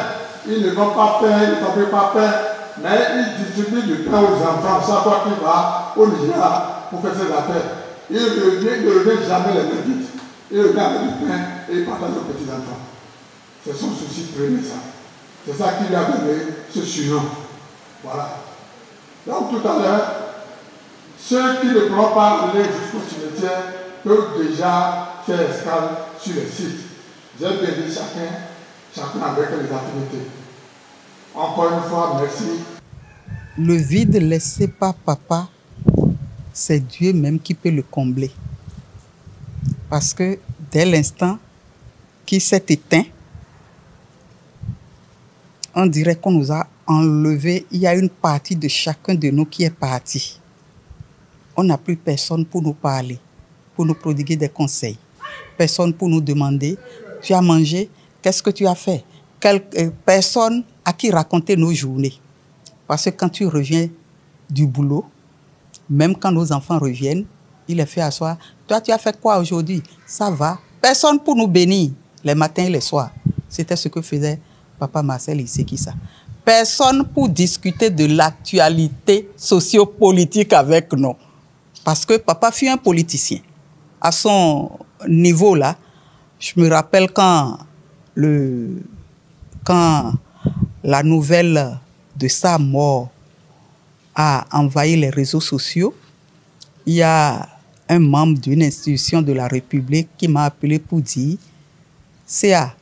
Il ne vend pas pain, il ne fabrique pas pain, mais il distribue du pain aux enfants. Chaque fois qu'il va au Nigeria pour faire ses affaires, il ne revient jamais les mains vides. Il revient avec du pain et il partage aux petits enfants. C'est son souci premier, ça. C'est ça qui lui a donné ce surnom. Voilà. Donc tout à l'heure, ceux qui ne pourront pas aller jusqu'au cimetière peuvent déjà faire escale sur les sites. J'ai bien dit chacun avec les affinités. Encore une fois, merci. Le vide laissé par papa, c'est Dieu même qui peut le combler. Parce que dès l'instant qu'il s'est éteint, on dirait qu'on nous a enlevé. Il y a une partie de chacun de nous qui est partie. On n'a plus personne pour nous parler, pour nous prodiguer des conseils. Personne pour nous demander, tu as mangé, qu'est-ce que tu as fait? Personne à qui raconter nos journées. Parce que quand tu reviens du boulot, même quand nos enfants reviennent, il les fait asseoir. Toi, tu as fait quoi aujourd'hui? Ça va. Personne pour nous bénir les matins et les soirs. C'était ce que faisait papa Marcel Iseki, ça. Personne pour discuter de l'actualité socio-politique avec nous. Parce que papa fut un politicien. À son niveau là, je me rappelle quand la nouvelle de sa mort a envahi les réseaux sociaux, il y a un membre d'une institution de la République qui m'a appelé pour dire « CA,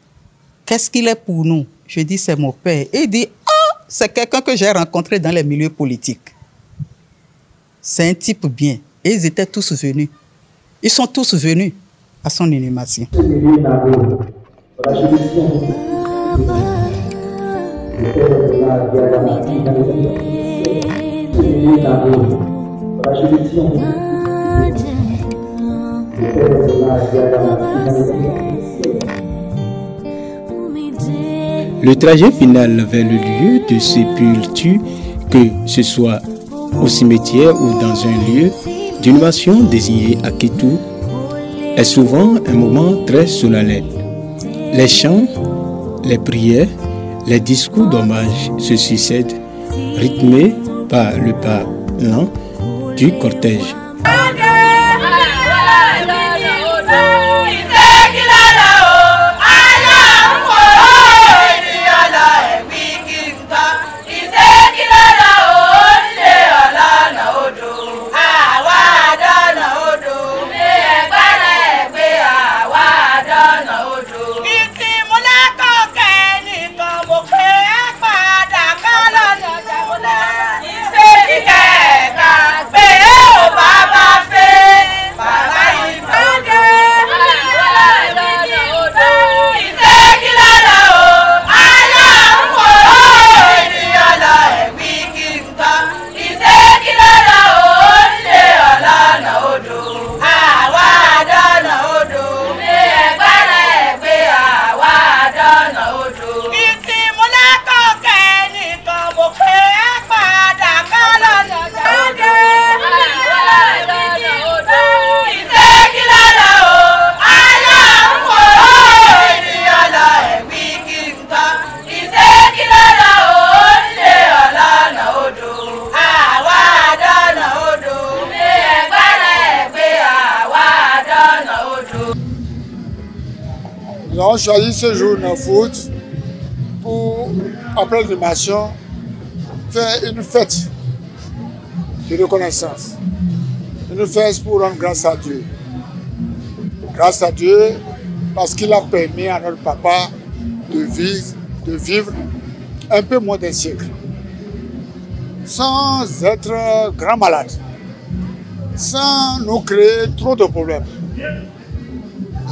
qu'est-ce qu'il est pour nous ?» Je dis « C'est mon père ». Et il dit « Ah, c'est quelqu'un que j'ai rencontré dans les milieux politiques. C'est un type bien. » Et ils étaient tous venus. Ils sont tous venus à son inhumation. Le trajet final vers le lieu de sépulture, que ce soit au cimetière ou dans un lieu d'inhumation désigné à Kétou, est souvent un moment très solennel. Les chants, Les prières, les discours d'hommage se succèdent, rythmés par le pas lent du cortège. Nous avons choisi ce jour 9 août pour, après l'animation, faire une fête de reconnaissance. Une fête pour rendre grâce à Dieu. Grâce à Dieu parce qu'il a permis à notre papa de vivre un peu moins d'un siècle. Sans être grand malade. Sans nous créer trop de problèmes.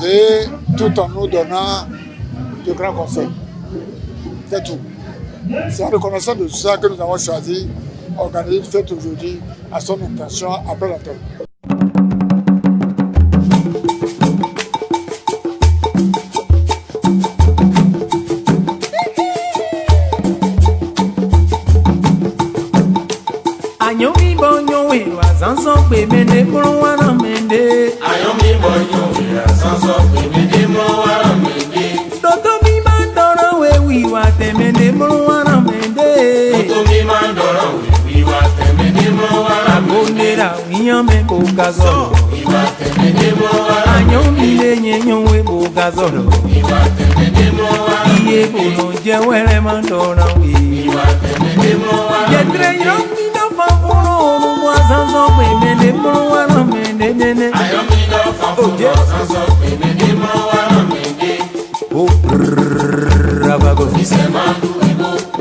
Et tout en nous donnant de grands conseils. C'est tout. C'est en reconnaissant de ça que nous avons choisi d'organiser une fête aujourd'hui à son intention après la terre.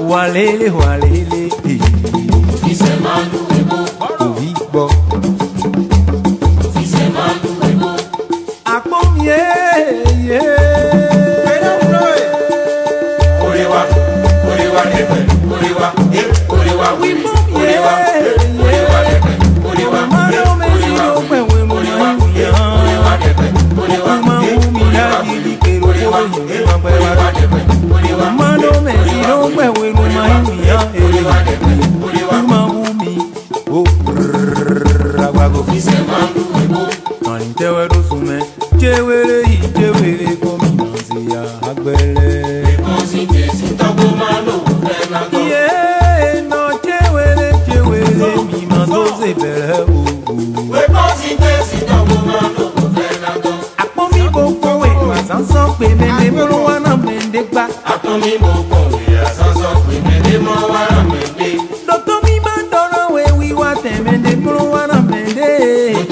Walele walele, Fisemandu ebo, Ovibo, Fisemandu ebo, Akomie, Orewa, Orewa lepe, Orewa, Orewa, Orewa, Orewa lepe, Orewa, Mano mesiro kwewe mwana, Orewa lepe, Orewa, Orewa, Orewa lepe, Mano mesiro kwewe Doctor mi mandora we we wa temende pro wana mende.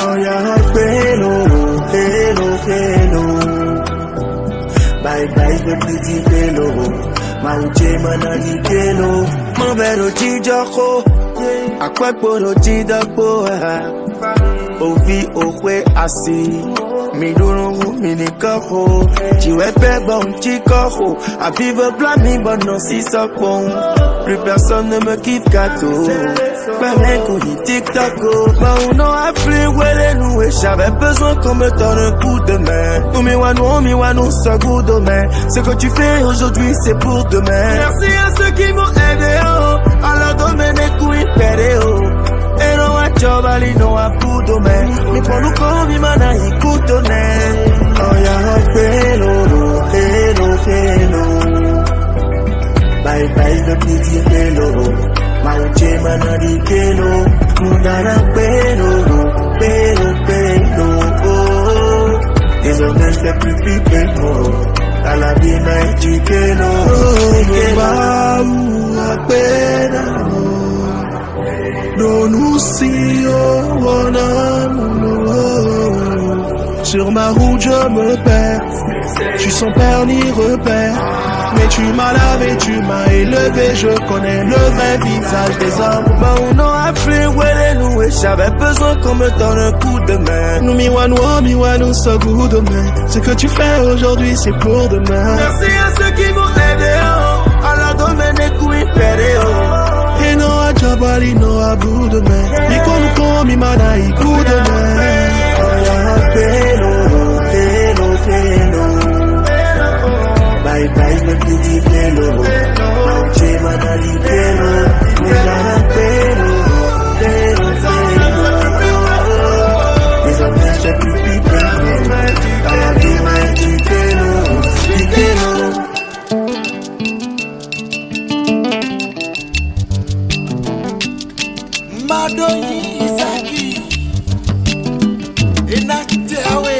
Oh yeah, hello, hello, hello. Bye bye le petit vélo. Mauche manani kelo. Mon vélo tijoko. À quoi pour le tidako? Ovi okwe asi. Midoro minikoko. Chiwepe bon chikoko. À vivre plein mi bon non si sopon. Plus personne ne me kiffe kato. Non a plus nous et j'avais besoin qu'on me donne un coup de main. Nous ça goût de main. Ce que tu fais aujourd'hui c'est pour demain. Merci à ceux qui m'ont aidé à leur domaine et couilles péré. Et non à Chobali, non à coup de main. Mais pour nous comme il m'en a écouté. Oh yeah, hello, hello, hello. Bye bye le petit vélo. Mauche manani kelo, mundana pelo, pelo, pelo, oh. Désormais je fais plus pipeno, à la vie m'a éduqué, no. Non nous si sur ma route je me perds, je suis sans père ni repère. Mais tu m'as lavé, tu m'as élevé, je connais le vrai visage des hommes. On a appelé nous et j'avais besoin qu'on me donne un coup de main. Nous miwanou, ce goût de main. Ce que tu fais aujourd'hui, c'est pour demain. Merci à ceux qui m'ont aidé, à la domaine et couilles péré. Et non à Jabali, non à bout de main. Et qu'on mi mana, il coup de main. Hello, hello, hello. Bye bye le petit vélo. Mauche manani kelo. Mundana pelo. Pelo, pelo. Désormais je fais plus pipeno. À la vie m'a éduqué, no. Madoyi Isaki. Enakite awe.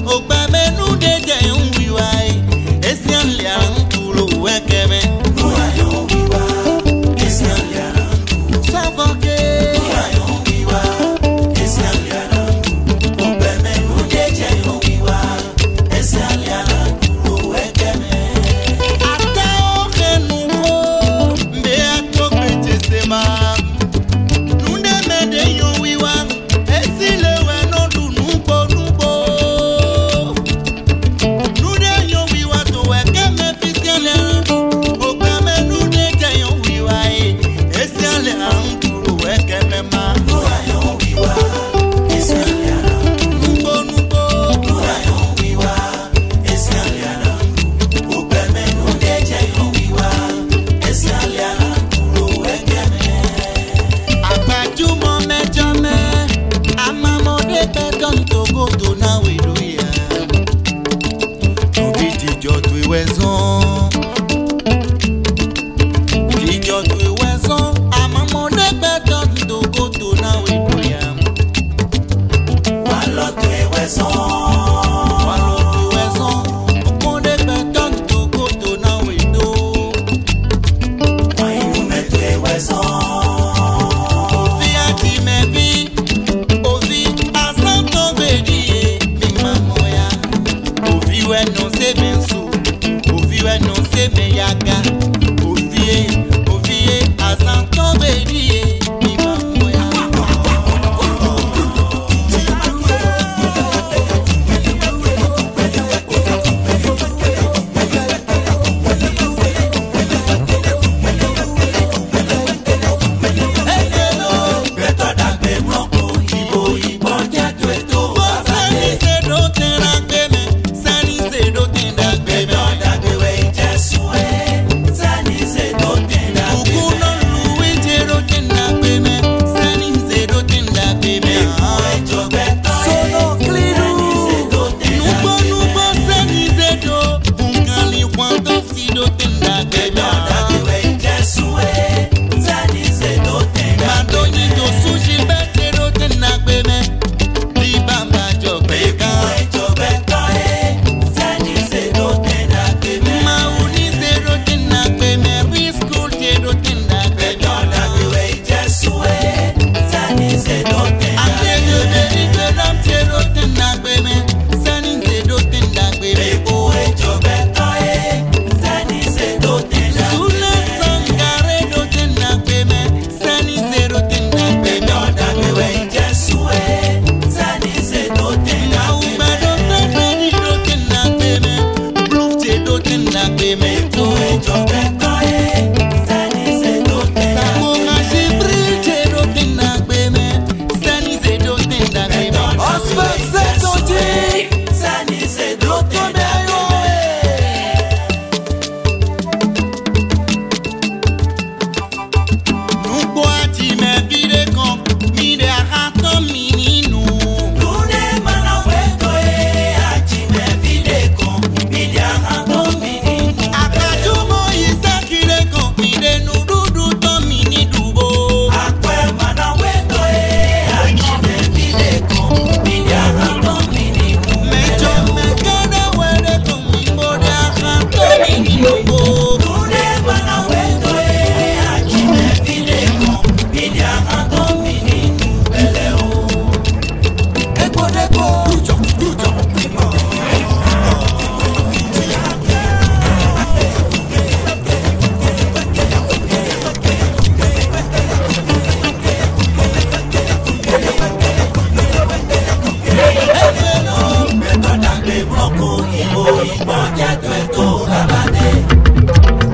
Ogba menu de je un wiwa.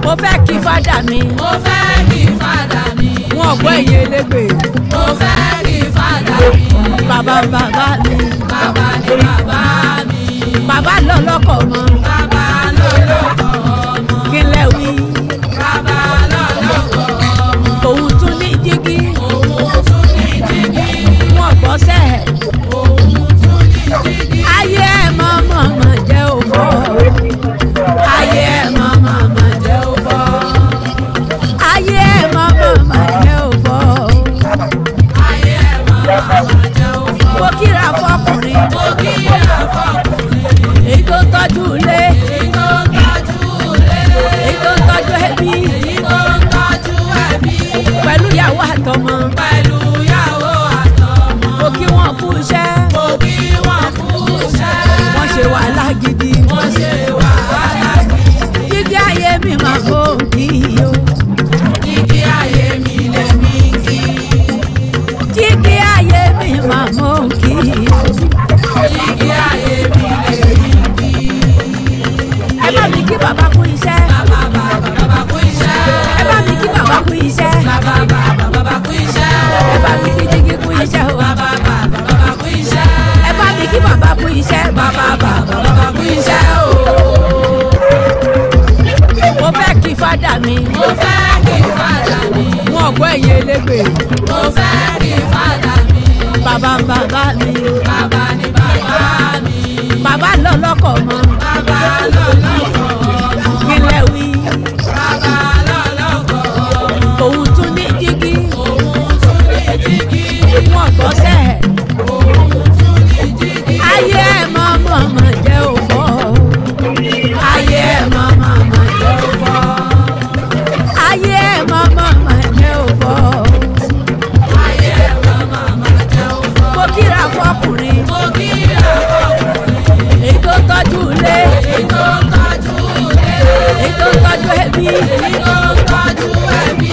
Mo fẹ́ kí fádà mi. Mo fẹ́ kí fádà mi. Wọ́n gbọ́ ẹ̀yìn elégbè. Mo fẹ́ kí fádà mi. Bàbá bàbá mi. Bàbá ni bàbá mi. Bàbá lọ lọ́kọ̀ mọ́. Bàbá lọ lọ́kọ̀ ọmọ. Kí lẹ wí. Bàbá lọ lọ́kọ̀ ọmọ. Òun tún ní jígí. Òun tún ní jígí. Wọ́n gbọ́ sẹ́ẹ̀. Òun tún ní jígí. Ayé ẹ̀ mọ́ jẹ́ òfò. Ayé ẹ̀ mọ́ jẹ́ òfò. Ayé ẹ̀ mọ́ jẹ́ òfò. Ayé ẹ̀ mọ́ jẹ́ òfò. Mo kíra fọkùnrin. Mo kíra fọkùnrin. Èyí tó ń tọ́jú ilé. Èyí tó ń tọ́jú ilé. Èyí tó ń tọ́jú ẹbí. Èyí tó ń tọ́jú ẹbí. Pẹ̀lú ìyàwó àtọmọ. Pẹ̀lú ìyàwó àtọmọ. Mo kí wọn kú iṣẹ́. Mo kí wọn kú iṣẹ́. Wọ́n ṣe wàhálà gidi. Wọ́n ṣe wàhálà gidi. Jíjí ayé mi máa bò kí o. Jíjí ayé mi lè mí kí. Jíjí ayé mi máa bò kí o. Jíjí ayé mi lè mí kí. Ẹ bá mi kí bàbá kú iṣẹ́. Bàbá kú iṣẹ́. Ẹ bá mi kí bàbá kú iṣẹ́. Bàbá kú iṣẹ́. Ẹ bá mi kí jíjí kú iṣẹ́ o. Bàbá kú iṣẹ́. Ẹ bá mi kí bàbá kú iṣẹ́. Bàbá kú iṣẹ́ o. Mo fẹ́ kí fádà mi. Mo fẹ́ kí fádà mi. Wọ́n gbọ́ ẹ̀yìn elégbè. Mo fẹ́ kí fádà mi. Bàbá bàbá mi. Bàbá ni bàbá mi. Bàbá lọ lọ́kọ̀ mọ́. Bàbá lọ lọ́kọ̀ ọmọ. Kí lẹ wí. Bàbá lọ lọ́kọ̀ ọmọ. Òun tún ní jígí. Òun tún ní jígí. Wọ́n gbọ́ sẹ́ẹ̀. Òun tún ní jígí. Ayé fọkùnrin. Mo kíra fọkùnrin. Èyí tó tọ́jú ilé. Èyí tó tọ́jú ilé. Èyí tó tọ́jú ẹbí. Èyí tó tọ́jú ẹbí.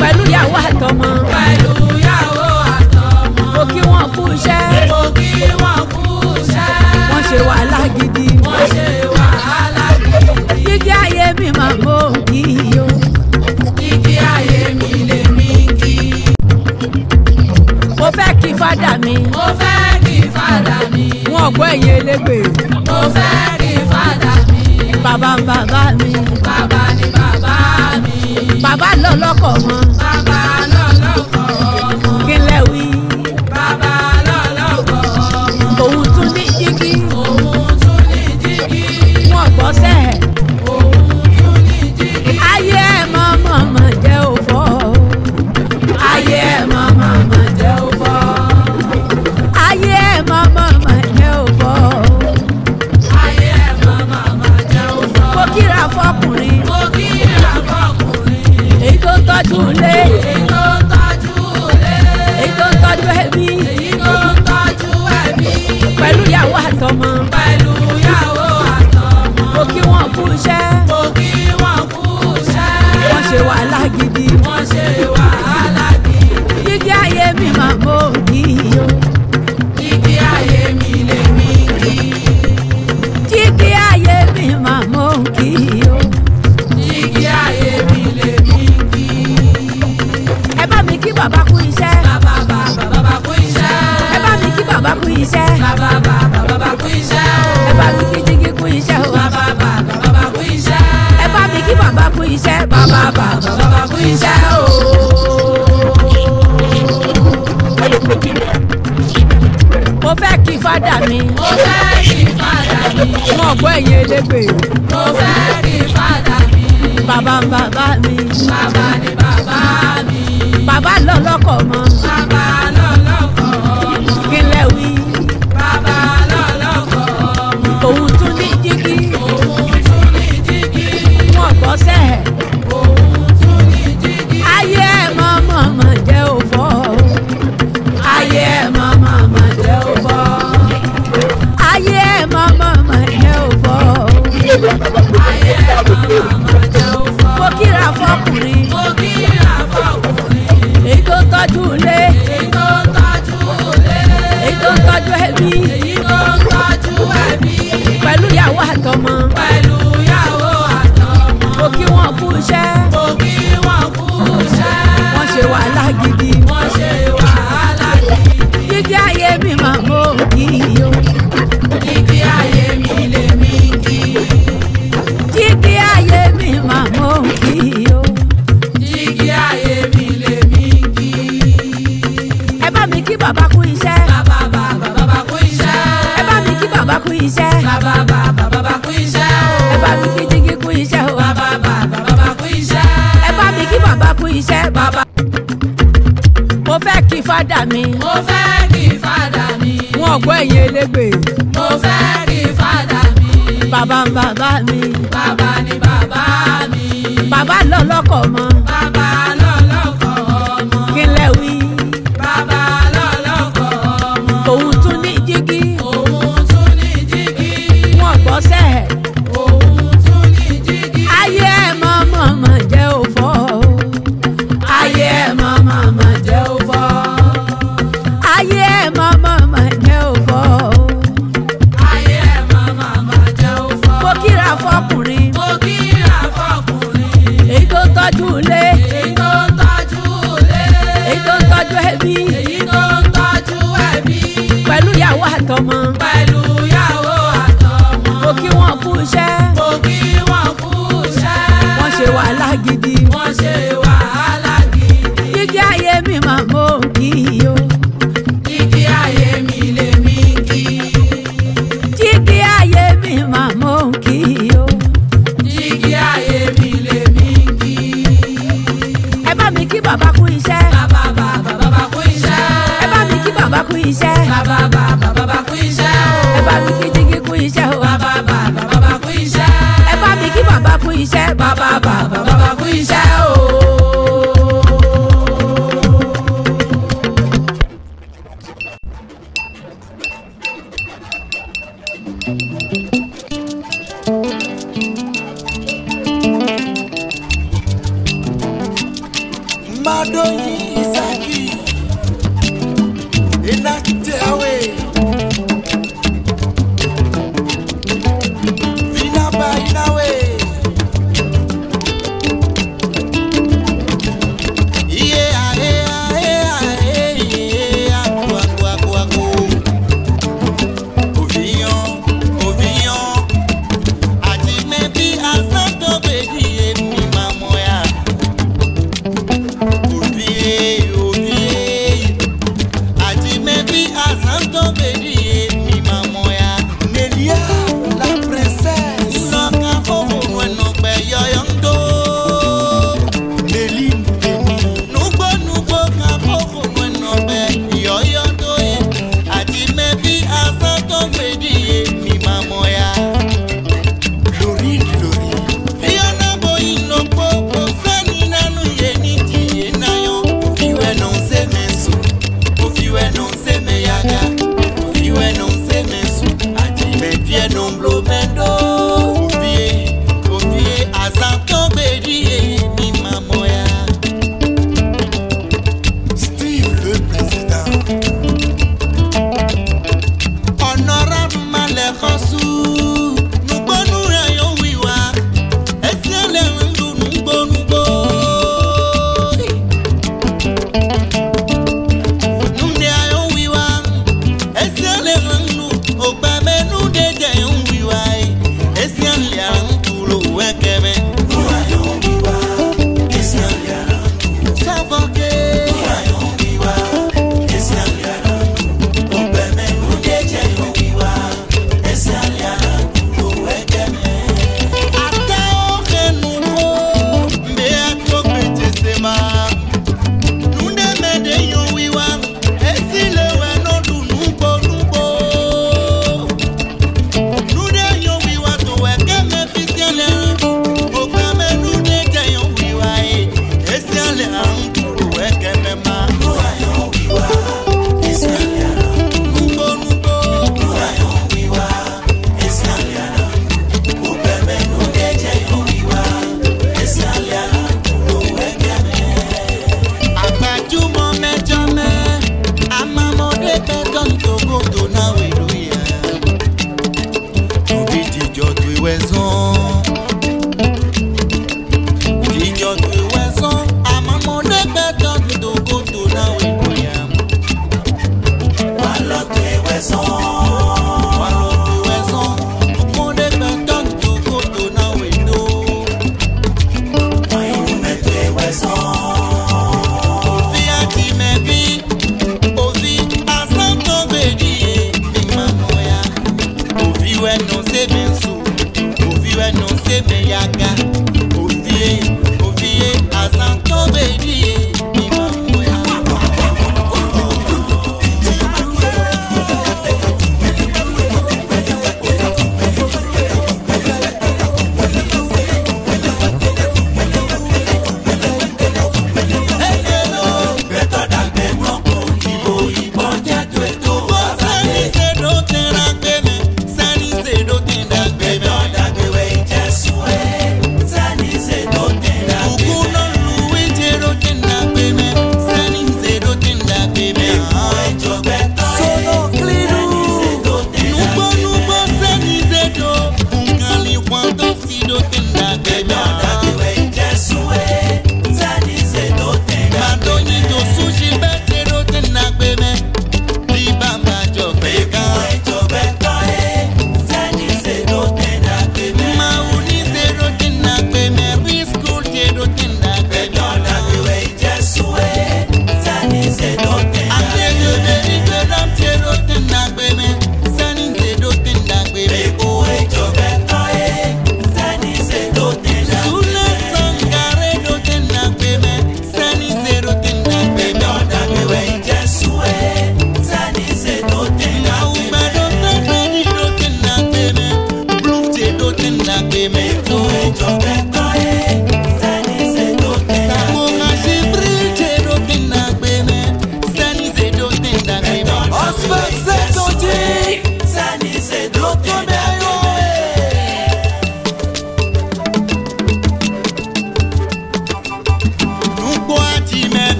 Pẹ̀lú ìyàwó àtọmọ. Pẹ̀lú ìyàwó àtọmọ. Mo kí wọn kú iṣẹ́. Mo kí wọn kú iṣẹ́. Wọ́n ṣe wàhálà gidi. Wọ́n ṣe wàhálà gidi. Jíjí ayé mi máa mọ kí o. Jíjí ayé mi lè mí kí. Mo fẹ́ kí fádà mi. Mo fẹ́ kí fádà mi. Wọ́n gbọ́ ẹ̀yìn elégbè. Mo fẹ́ kí fádà mi. Bàbá ń bàbá mi. Bàbá ni bàbá mi. Bàbá lọ lọ́kọ̀ mọ́. Bàbá lọ lọ́kọ̀ mọ́. Kí lẹ wí. Bàbá lọ lọ́kọ̀ mọ́. Òun tún ní jígí. Òun tún ní jígí. Wọ́n gbọ́ sẹ́ẹ̀. Òun tún ní jígí. Ayé ẹ̀ mọ̀ jẹ́ òfò. Ayé ẹ̀ mọ̀ jẹ́ òfò. Ayé ẹ̀ mọ̀ jẹ́ òfò. Ayé ẹ̀ mọ̀ jẹ́ òfò. Mo kíra fọkùnrin. Mo kíra fọkùnrin. Èyí tó tọ́jú ilé. Èyí tó tọ́jú ilé. Èyí tó tọ́jú ẹbí. Èyí tó tọ́jú ẹbí. Pẹ̀lú ìyàwó àtọmọ. Pẹ̀lú ìyàwó àtọmọ. Mo kí wọn kú iṣẹ́. Mo kí wọn kú iṣẹ́. Wọ́n ṣe wàhálà gidi. Wọ́n ṣe wàhálà gidi. Jíjí ayé mi máa mọ kí o. Jíjí ayé mi lè mí kí. Jíjí ayé mi máa mọ kí o. Jíjí ayé mi lè mí kí. Ẹ bá mi kí bàbá kú iṣẹ́. Bàbá kú iṣẹ́. Ẹ bá mi kí bàbá kú iṣẹ́. Bàbá kú iṣẹ́. Ẹ bá mi kí jígí kú iṣẹ́ o. Bàbá kú iṣẹ́. Ẹ bá mi kí bàbá kú iṣẹ́. Bàbá kú iṣẹ́ o. Mo fẹ́ kí fádà mi. Mo fẹ́ kí fádà mi. Wọ́n gbọ́ ẹ̀yìn elégbè. Mo fẹ́ kí fádà mi. Bàbá ń bàbá mi. Bàbá ni bàbá mi. Bàbá lọ lọ́kọ̀ mọ́. Bàbá lọ lọ́kọ̀ mọ́. Kí lẹ wí. Bàbá lọ lọ́kọ̀ mọ́. Òun tún ní jígí. Òun tún ní jígí. Wọ́n gbọ́ sẹ́ẹ̀. Òun tún ní jígí. Ayé ẹ̀ mọ̀ jẹ́ òfò. Ayé ẹ̀ mọ̀ jẹ́ òfò. Ayé ẹ̀ mọ̀ jẹ́ òfò. Ayé ẹ̀ mọ̀ jẹ́ òfò. Mo kíra fọkùnrin. Mo kíra fọkùnrin. Èyí tó tọ́jú ilé. Èyí tó tọ́jú ilé. Èyí tó tọ́jú ẹbí. Èyí tó tọ́jú ẹbí. Pẹ̀lú ìyàwó àtọmọ. Pẹ̀lú ìyàwó àtọmọ. Mo kí wọn kú iṣẹ́. Mo kí wọn kú iṣẹ́. Wọ́n ṣe wàhálà gidi. Wọ́n ṣe wàhálà gidi. Jíjí ayé mi máa mọ kí o. Jíjí ayé mi lè mí kí. Jíjí ayé mi máa mọ kí o. Jíjí ayé mi lè mí kí. Ẹ bá mi kí bàbá kú iṣẹ́. Bàbá kú iṣẹ́. Ẹ bá mi kí bàbá kú iṣẹ́. Bàbá kú iṣẹ́ o. Ẹ bá mi kí jígí kú iṣẹ́ o. Bàbá kú iṣẹ́. Ẹ bá mi kí bàbá kú iṣẹ́. Mo fẹ́ kí fádà mi. Mo fẹ́ kí fádà mi. Wọ́n gbọ́ ẹ̀yìn elégbè. Mo fẹ́ kí fádà mi. Bàbá ń bàbá mi. Bàbá ni bàbá mi. Bàbá lọ lọ́kọ̀ mọ́. Bàbá lọ lọ́kọ̀ mọ́. Kí lẹ wí. Bàbá lọ lọ́kọ̀ mọ́. Òun tún ní jígí. Òun tún ní jígí. Wọ́n gbọ́ sẹ́ẹ̀. Òun tún ní jígí. Ayé ẹ̀ mọ̀ jẹ́ òfò. Ayé ẹ̀ mọ̀ jẹ́ òfò. Ayé ẹ̀ mọ̀ jẹ́ òfò. Ayé ẹ̀ mọ̀ jẹ́ òfò. Mo kíra fọkùnrin. Mo kíra fọkùnrin. Èyí tó tọ́jú ilé. Èyí tó tọ́jú ilé. Èyí tó tọ́jú ẹbí. Èyí tó tọ́jú ẹbí. Pẹ̀lú ìyàwó àtọmọ. Pẹ̀lú ìyàwó àtọmọ. Mo kí wọn kú iṣẹ́. Mo kí wọn kú iṣẹ́. Wọ́n ṣe wàhálà gidi. Wọ́n ṣe wàhálà gidi. Jíjí ayé mi máa mọ kí o. Jíjí ayé mi lè mí kí. Jíjí ayé mi máa mọ kí o. Jíjí ayé mi lè mí kí. Ẹ bá mi kí bàbá kú iṣẹ́. Bàbá kú iṣẹ́. Ẹ bá mi kí bàbá kú iṣẹ́. Bàbá kú iṣẹ́ o. Ẹ bá mi kí jígí kú iṣẹ́ o. Bàbá kú iṣẹ́. Ẹ bá mi kí bàbá kú iṣẹ́. Bàbá kú iṣẹ́ o. Madoyi Isaki Inakitewe Vinaba Inawe Say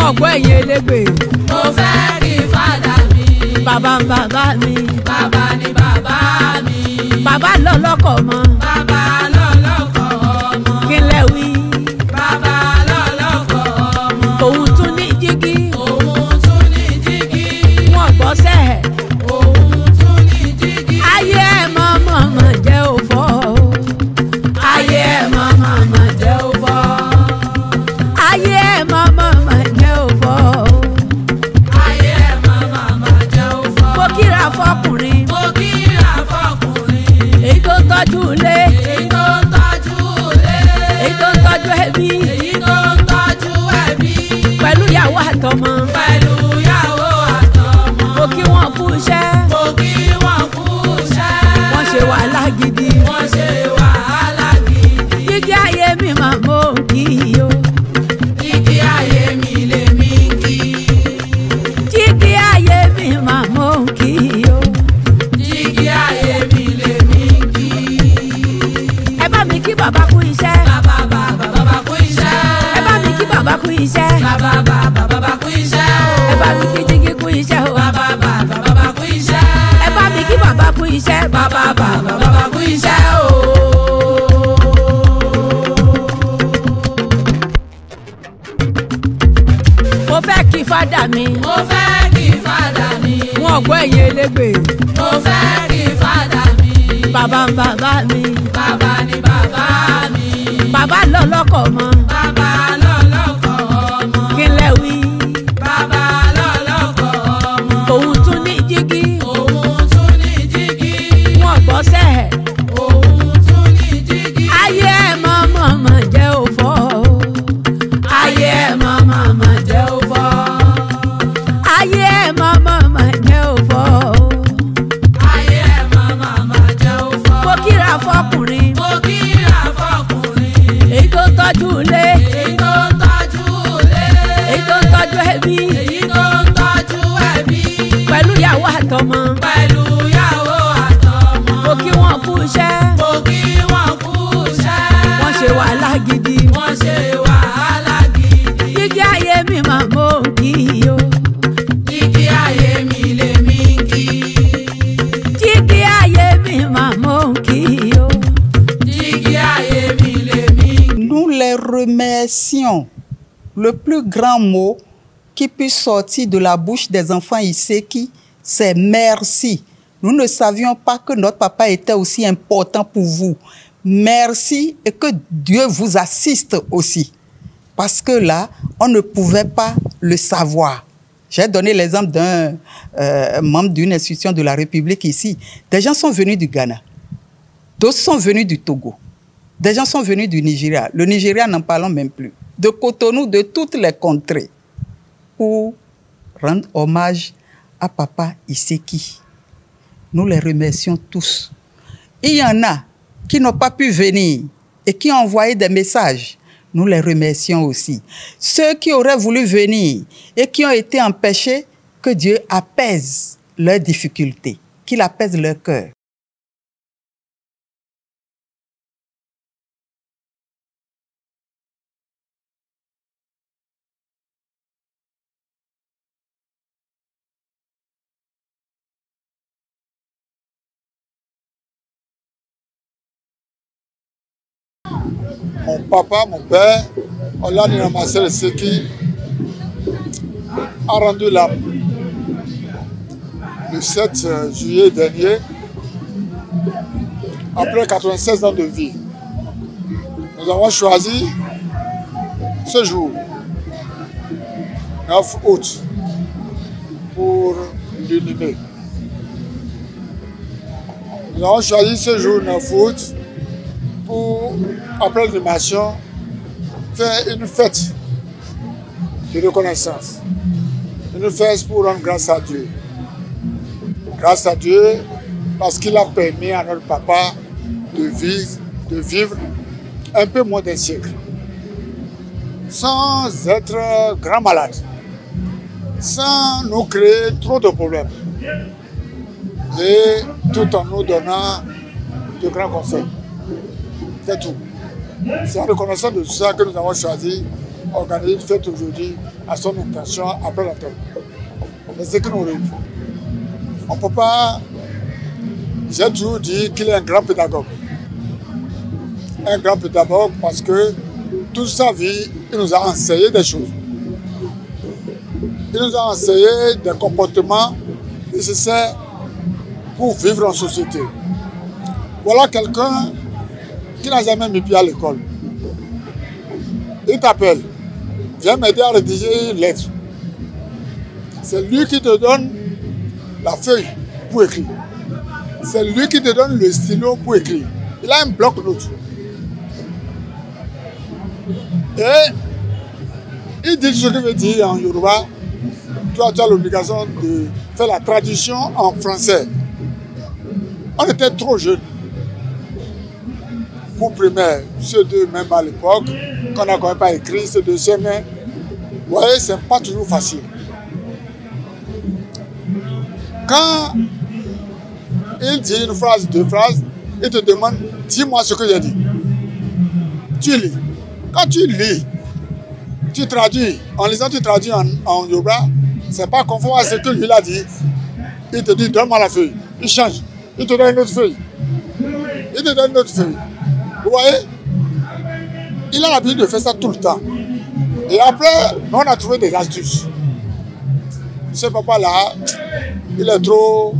Wọ́n gbọ́ ẹ̀yin elégbè. Mo fẹ́ kí fàdà mi. Bàbá ń bàbá mi. Bàbá ni bàbá mi. Bàbá lọ lọ́kọ̀ mọ́. Bàbá lọ lọ́kọ̀ ọmọ. Kí lẹ wí? Bàbá lọ lọ́kọ̀ ọmọ. Òun tún ní jígí. Òun tún ní jígí. Wọ́n gbọ́ sẹ́ẹ̀. Òun tún ní jígí. Ayé ẹ̀ mọ́ jẹ́ òfò. Ayé ẹ̀ mọ́ jẹ́ òfò. Ayé ẹ̀ mọ́ jẹ́ òfò. Ayé ẹ̀ mọ́ jẹ́ òfò. Mo kíra fọkùnrin. Mo kíra fọkùnrin. Èyí tó tọ́jú ilé. Èyí tó tọ́jú ilé. Èyí tó tọ́jú ẹbí. Èyí tó tọ́jú ẹbí. Pẹ̀lú ìyàwó àtọmọ. Pẹ̀lú ìyàwó àtọmọ. Mo kí wọn kú iṣẹ́. Mo kí wọn kú iṣẹ́. Wọ́n ṣe wàhálà gidi. Wọ́n ṣe wàhálà gidi. Jíjí ayé mi máa mọ kí o. Jíjí ayé mi lè mí kí. Jíjí ayé mi máa mọ kí o. Jíjí ayé mi lè mí kí. Ẹ bá mi kí bàbá kú iṣẹ́. Bàbá kú iṣẹ́. Ẹ bá mi kí bàbá kú iṣẹ́. Bàbá kú iṣẹ́ o. Ẹ bá mi kí jíjí kú iṣẹ́ o. Bàbá kú iṣẹ́. Ẹ bá mi kí bàbá kú iṣẹ́. Bàbá kú iṣẹ́ o. Mo fẹ́ kí fàdà mi. Mo fẹ́ kí fàdà mi. Wọ́n gbọ́ ẹ̀yin elégbè. Mo fẹ́ kí fàdà mi. Bàbá ń bàbá mi. Bàbá ni bàbá mi. Bàbá lọ lọ́kọ̀ mọ́. Bàbá lọ lọ́kọ̀ ọmọ. Kí lẹ wí? Bàbá lọ lọ́kọ̀ ọmọ. Òun tún ní jígí. Òun tún ní jígí. Wọ́n gbọ́ sẹ́ẹ̀. Òun tún ní jígí. Ayé ẹ̀ mọ́ jẹ́ òfò. Ayé ẹ̀ mọ́ jẹ́ òfò. Ayé ẹ̀ mọ́ jẹ́ òfò. Ayé ẹ̀ mọ́ jẹ́ òfò. Mo kíra fọkùnrin. Mo kíra fọkùnrin. Èyí tó tọ́jú ilé. Èyí tó tọ́jú ilé. Èyí tó tọ́jú ẹbí. Èyí tó tọ́jú ẹbí. Pẹ̀lú ìyàwó àtọmọ. Pẹ̀lú ìyàwó àtọmọ. Mo kí wọn kú iṣẹ́. Mo kí wọn kú iṣẹ́. Wọ́n ṣe wàhálà gidi. Wọ́n ṣe wàhálà gidi. Jíjí ayé mi máa mọ kí o. Jíjí ayé mi lè mí kí. Jíjí ayé mi máa mọ kí o. Jíjí ayé mi lè mí kí. Nous les remercions. Le plus grand mot qui puisse sortir de la bouche des enfants Iseki, c'est merci. Nous ne savions pas que notre papa était aussi important pour vous. Merci et que Dieu vous assiste aussi. Parce que là, on ne pouvait pas le savoir. J'ai donné l'exemple d'un membre d'une institution de la République ici. Des gens sont venus du Ghana. D'autres sont venus du Togo. Des gens sont venus du Nigeria. Le Nigeria, n'en parlons même plus. De Cotonou, de toutes les contrées. Pour rendre hommage à Papa Iseki. Nous les remercions tous. Il y en a qui n'ont pas pu venir et qui ont envoyé des messages. Nous les remercions aussi. Ceux qui auraient voulu venir et qui ont été empêchés, que Dieu apaise leurs difficultés, qu'il apaise leur cœur. Mon papa, mon père, Olani Ramassel Seki, a rendu l'âme le 7 juillet dernier, après 96 ans de vie. Nous avons choisi ce jour, 9 août, pour l'inhumer. Nous avons choisi ce jour, 9 août, pour, après l'inhumation, faire une fête de reconnaissance. Une fête pour rendre grâce à Dieu. Grâce à Dieu, parce qu'il a permis à notre papa de vivre un peu moins d'un siècle. Sans être grand malade. Sans nous créer trop de problèmes. Et tout en nous donnant de grands conseils. C'est tout. C'est en reconnaissant de ça que nous avons choisi d'organiser une fête aujourd'hui à son intention après l'enterrement. Mais c'est que nous réunit. On ne peut pas... J'ai toujours dit qu'il est un grand pédagogue. Un grand pédagogue parce que toute sa vie, il nous a enseigné des choses. Il nous a enseigné des comportements nécessaires pour vivre en société. Voilà quelqu'un qui n'a jamais mis pied à l'école. Il t'appelle, viens m'aider à rédiger une lettre. C'est lui qui te donne la feuille pour écrire. C'est lui qui te donne le stylo pour écrire. Il a un bloc-notes. Et il dit ce que veut dire en Yoruba. Toi, tu as l'obligation de faire la traduction en français. On était trop jeunes pour primaire, ceux deux même à l'époque, qu'on n'a quand même pas écrit, ceux deuxième. Vous voyez, c'est pas toujours facile. Quand il dit une phrase, deux phrases, il te demande, dis-moi ce que j'ai dit. Tu lis. Quand tu lis, tu traduis. En lisant, tu traduis en Yoruba. C'est pas conforme à ce que lui a dit. Il te dit, donne-moi la feuille. Il change. Il te donne une autre feuille. Il te donne une autre feuille. Vous voyez? Il a l'habitude de faire ça tout le temps. Et après, on a trouvé des astuces. Ce papa-là, il est trop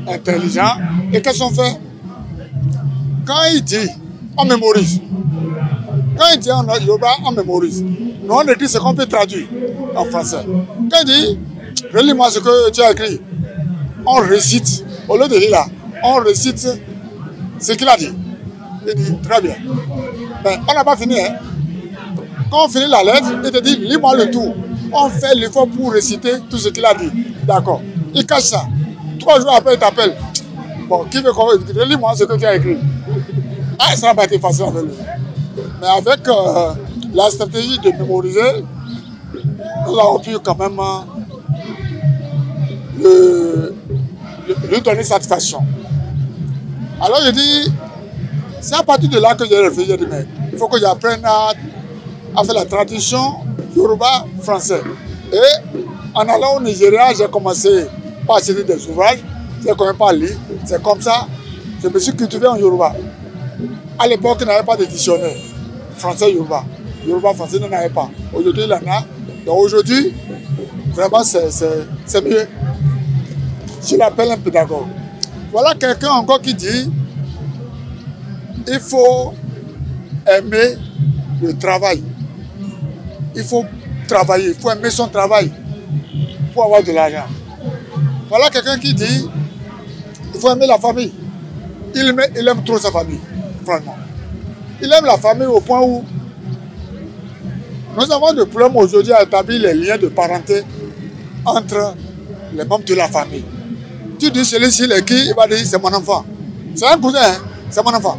intelligent. Et qu'est-ce qu'on fait? Quand il dit, on mémorise. Quand il dit en Yoruba, on mémorise. Nous, on écrit ce qu'on peut traduire en français. Quand il dit, relis-moi ce que tu as écrit, on récite. Au lieu de lire là, on récite ce qu'il a dit. Il dit, très bien. Mais on n'a pas fini. Hein? Quand on finit la lettre, il te dit, lis-moi le tout. On fait l'effort pour réciter tout ce qu'il a dit. D'accord. Il cache ça. 3 jours après, il t'appelle. Bon, qui veut qu'on relis-moi ce que tu as écrit. Ah, ça n'a pas été facile avec lui. Mais avec la stratégie de mémoriser, nous avons pu quand même lui donner satisfaction. Alors je dis, c'est à partir de là que j'ai réfléchi, j'ai dit, mais il faut que j'apprenne à faire la traduction Yoruba-français. Et en allant au Nigeria, j'ai commencé par acheter des ouvrages, j'ai commencé par lire, c'est comme ça, je me suis cultivé en Yoruba. À l'époque, il n'y avait pas de dictionnaire français-Yoruba. Yoruba-français, il n'en avait pas. Aujourd'hui, il en a. Donc aujourd'hui, vraiment, c'est mieux. Je l'appelle un pédagogue. Voilà quelqu'un encore qui dit, il faut aimer le travail. Il faut travailler, il faut aimer son travail pour avoir de l'argent. Voilà quelqu'un qui dit, il faut aimer la famille. Il aime trop sa famille, franchement. Il aime la famille au point où nous avons de problèmes aujourd'hui à établir les liens de parenté entre les membres de la famille. Tu dis celui-ci est qui, il va dire c'est mon enfant. C'est un cousin, hein? C'est mon enfant.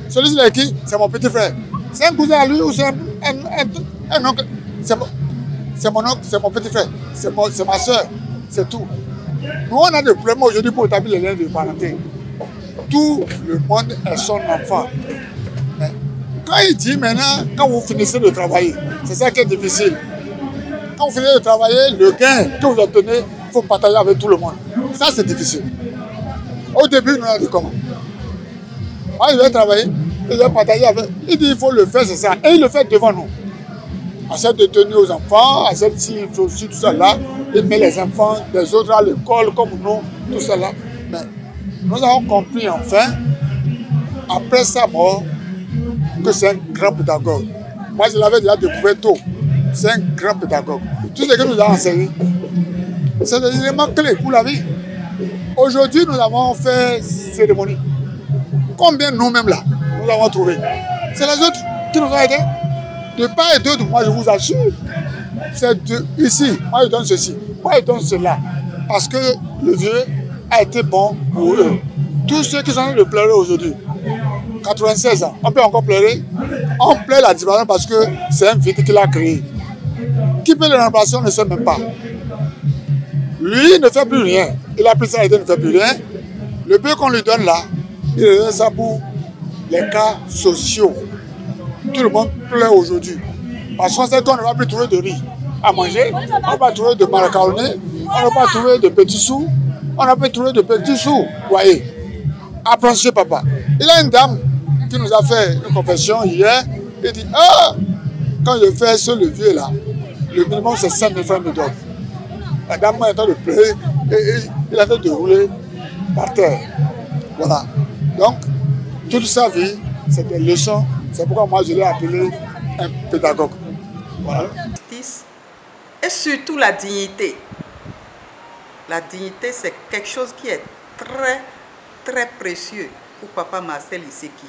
Celui-ci est qui, c'est mon petit frère. C'est un cousin à lui ou c'est un oncle. C'est mon oncle, c'est mon petit frère. C'est ma soeur, c'est tout. Nous on a des problèmes aujourd'hui pour établir les liens de parenté. Tout le monde est son enfant. Mais quand il dit maintenant, quand vous finissez de travailler, c'est ça qui est difficile. Quand vous finissez de travailler, le gain que vous obtenez, il faut partager avec tout le monde. Ça, c'est difficile. Au début, nous on a dit comment? Moi, je vais travailler, je vais partager avec. Il dit il faut le faire, c'est ça. Et il le fait devant nous. Achète de tenue aux enfants, achète aussi tout ça là. Il met les enfants des autres à l'école comme nous, tout ça là. Mais nous avons compris enfin, après sa mort, que c'est un grand pédagogue. Moi, je l'avais déjà découvert tôt. C'est un grand pédagogue. Tout ce que nous a enseigné, c'est des éléments clés pour la vie. Aujourd'hui, nous avons fait cérémonie. Combien nous-mêmes là, nous avons trouvé? C'est les autres qui nous ont aidés. De part et d'autre, moi je vous assure, c'est ici, moi je donne ceci, moi je donne cela. Parce que le vieux a été bon pour eux. Tous ceux qui sont en train de pleurer aujourd'hui, 96 ans, on peut encore pleurer. On pleure la disparition parce que c'est un vide qu'il a créé. Qui peut le remplacer, on ne sait même pas. Lui ne fait plus rien. Il a pris ça et il ne fait plus rien. Le peu qu'on lui donne là, il donne ça pour les cas sociaux. Tout le monde pleure aujourd'hui. Parce qu'on sait qu'on ne va plus trouver de riz. à manger, on ne va trouver de macaroni, on ne va pas trouver de petits sous, on n'a pas trouvé de petits sous. Vous voyez, apprenez papa. Il y a une dame qui nous a fait une confession hier, il dit, ah, quand je fais ce levier là, le minimum c'est 5 000 francs de dollars. La dame est en train de pleurer et il a en train de rouler par terre. Voilà. Donc, toute sa vie, c'est des leçons. C'est pourquoi moi je l'ai appelé un pédagogue. Voilà. Et surtout la dignité. La dignité, c'est quelque chose qui est très, très précieux pour Papa Marcel Iseki.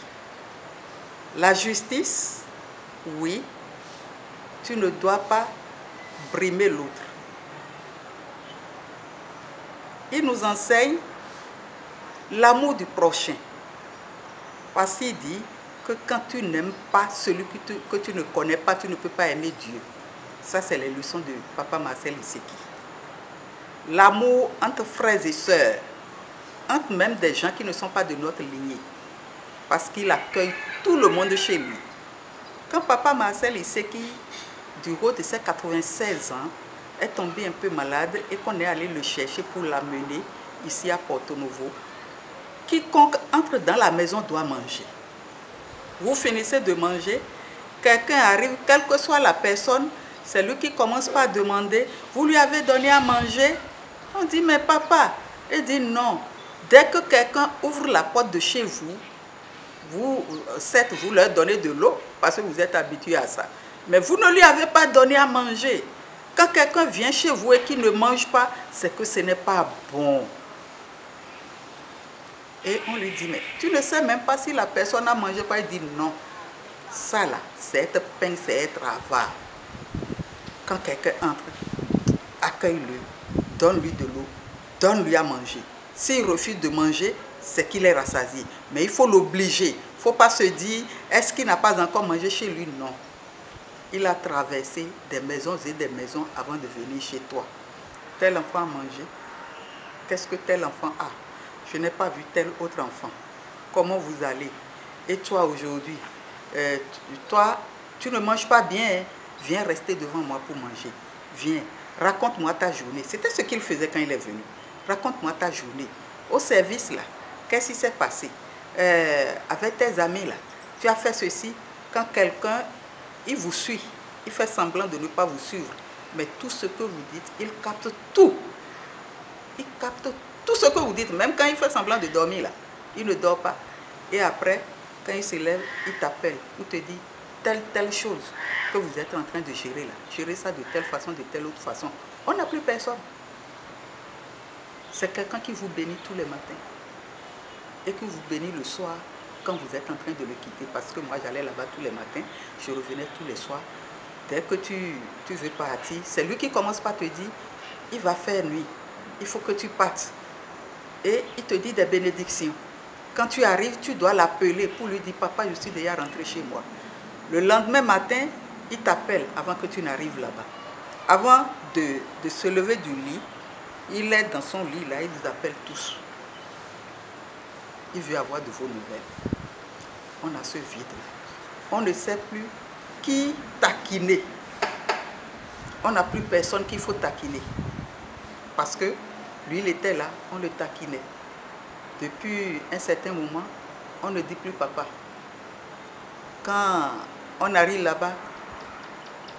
La justice, oui, tu ne dois pas brimer l'autre. Il nous enseigne l'amour du prochain. Parce qu'il dit que quand tu n'aimes pas celui que tu ne connais pas, tu ne peux pas aimer Dieu. Ça, c'est les leçons de Papa Marcel Iseki. L'amour entre frères et sœurs, entre même des gens qui ne sont pas de notre lignée. Parce qu'il accueille tout le monde chez lui. Quand Papa Marcel Iseki, du haut de ses 96 ans, est tombé un peu malade et qu'on est allé le chercher pour l'amener ici à Porto Novo, quiconque entre dans la maison doit manger. Vous finissez de manger, quelqu'un arrive, quelle que soit la personne, c'est lui qui commence par demander, vous lui avez donné à manger? On dit, mais papa, il dit non. Dès que quelqu'un ouvre la porte de chez vous, certes, vous leur donnez de l'eau parce que vous êtes habitué à ça. Mais vous ne lui avez pas donné à manger. Quand quelqu'un vient chez vous et qui ne mange pas, c'est que ce n'est pas bon. Et on lui dit, mais tu ne sais même pas si la personne a mangé pas. Il dit non. Ça là, c'est être peine, c'est être avare. Quand quelqu'un entre, accueille-le, donne-lui de l'eau, donne-lui à manger. S'il refuse de manger, c'est qu'il est rassasié. Mais il faut l'obliger. Il ne faut pas se dire, est-ce qu'il n'a pas encore mangé chez lui? Non. Il a traversé des maisons et des maisons avant de venir chez toi. Tel enfant a mangé. Qu'est-ce que tel enfant a? Je n'ai pas vu tel autre enfant. Comment vous allez? Et toi aujourd'hui, toi, tu ne manges pas bien. Hein? Viens rester devant moi pour manger. Viens, raconte-moi ta journée. C'était ce qu'il faisait quand il est venu. Raconte-moi ta journée. Au service, là, qu'est-ce qui s'est passé? Avec tes amis, là, tu as fait ceci. Quand quelqu'un, il vous suit, il fait semblant de ne pas vous suivre. Mais tout ce que vous dites, il capte tout. Il capte tout ce que vous dites. Même quand il fait semblant de dormir, là, il ne dort pas. Et après, quand il se lève, il t'appelle ou te dit telle chose que vous êtes en train de gérer là. Gérer ça de telle façon, de telle autre façon. On n'a plus personne. C'est quelqu'un qui vous bénit tous les matins. Et qui vous bénit le soir quand vous êtes en train de le quitter. Parce que moi, j'allais là-bas tous les matins. Je revenais tous les soirs. Dès que tu veux partir, c'est lui qui commence par te dire, il va faire nuit. Il faut que tu partes. Et il te dit des bénédictions. Quand tu arrives, tu dois l'appeler pour lui dire, papa, je suis déjà rentré chez moi. Le lendemain matin, il t'appelle avant que tu n'arrives là-bas. Avant de se lever du lit, il est dans son lit, là, il vous appelle tous. Il veut avoir de vos nouvelles. On a ce vide-là. On ne sait plus qui taquiner. On n'a plus personne qu'il faut taquiner. Parce que lui, il était là, on le taquinait. Depuis un certain moment, on ne dit plus papa. Quand on arrive là-bas,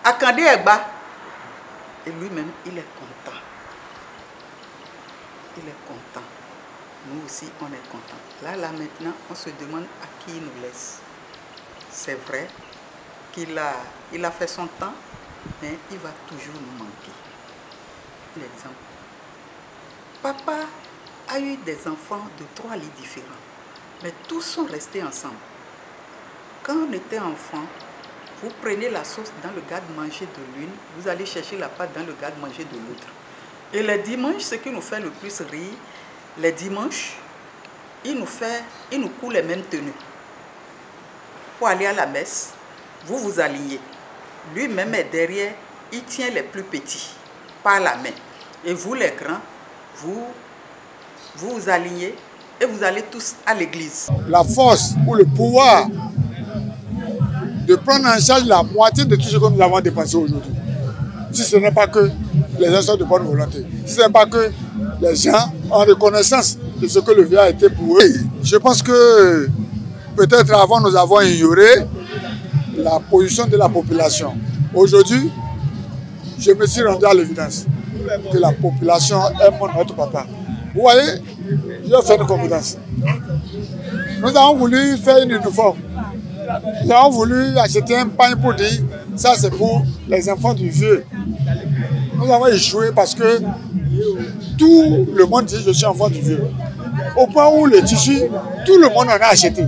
Akandé est bas. Et lui-même, il est content. Il est content. Nous aussi, on est content. Là, maintenant, on se demande à qui il nous laisse. C'est vrai qu'il a fait son temps, mais il va toujours nous manquer. L'exemple. Papa a eu des enfants de 3 lits différents, mais tous sont restés ensemble. Quand on était enfant, vous prenez la sauce dans le garde-manger de l'une, vous allez chercher la pâte dans le garde-manger de l'autre. Et les dimanches, ce qui nous fait le plus rire, les dimanches, il nous coule les mêmes tenues. Pour aller à la messe, vous vous alignez. Lui-même est derrière, il tient les plus petits par la main. Et vous les grands, vous vous alignez et vous allez tous à l'église. La force ou le pouvoir de prendre en charge la moitié de tout ce que nous avons dépensé aujourd'hui. si ce n'est pas que les gens sont de bonne volonté, si ce n'est pas que les gens ont reconnaissance de ce que le vieux a été pour eux. Je pense que peut-être avant nous avons ignoré la position de la population. Aujourd'hui, je me suis rendu à l'évidence que la population aime notre papa. Vous voyez, je vais faire une confidence. Nous avons voulu faire une uniforme. Nous avons voulu acheter un pain pour dire ça c'est pour les enfants du vieux. Nous avons échoué parce que tout le monde dit je suis enfant du vieux. Au point où le tissu, tout le monde en a acheté.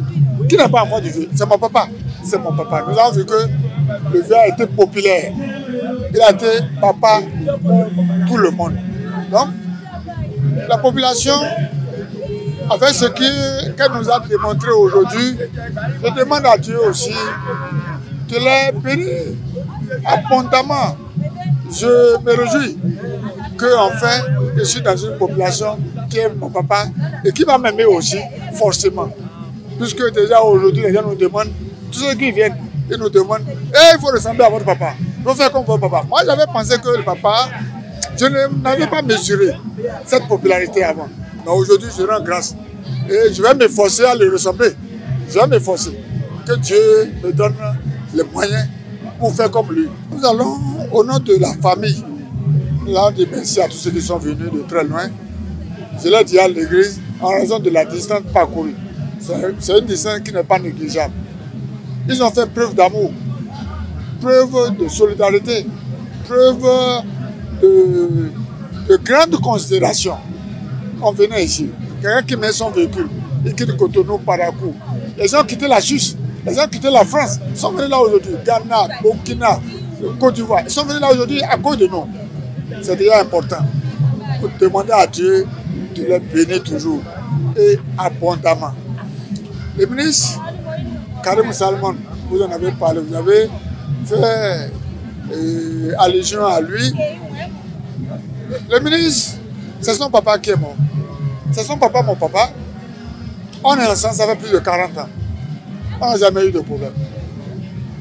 Qui n'est pas enfant du vieux? C'est mon papa. C'est mon papa. Nous avons vu que le vieux a été populaire. Il a été papa pour tout le monde. Donc, la population, avec ce qu'elle nous a démontré aujourd'hui, je demande à Dieu aussi de les bénir abondamment. Je me réjouis qu'enfin, je suis dans une population qui aime mon papa et qui va m'aimer aussi, forcément. Puisque déjà aujourd'hui, les gens nous demandent, tous ceux qui viennent, ils nous demandent, il faut ressembler à votre papa, il faut faire comme votre papa. Moi, j'avais pensé que le papa, je n'avais pas mesuré cette popularité avant. Mais aujourd'hui, je rends grâce. Et je vais m'efforcer à le ressembler. Je vais m'efforcer. Que Dieu me donne les moyens pour faire comme lui. Nous allons, au nom de la famille, nous allons dire merci à tous ceux qui sont venus de très loin. Je l'ai dit à l'église, en raison de la distance parcourue. C'est une distance qui n'est pas négligeable. Ils ont fait preuve d'amour, preuve de solidarité, preuve de grande considération. On venait ici, quelqu'un qui met son véhicule, il quitte Cotonou, Parakou. Les gens quittaient la Suisse, les gens quittaient la France, ils sont venus là aujourd'hui, Ghana, Burkina, Côte d'Ivoire. Ils sont venus là aujourd'hui à cause de nous. C'est déjà important. Pour demander à Dieu de les bénir toujours et abondamment. Le ministre Karim Salmon, vous en avez parlé, vous avez fait allusion à lui. Le ministre, c'est son papa qui est mort. C'est son papa, mon papa. On est ensemble, ça fait plus de 40 ans. On n'a jamais eu de problème.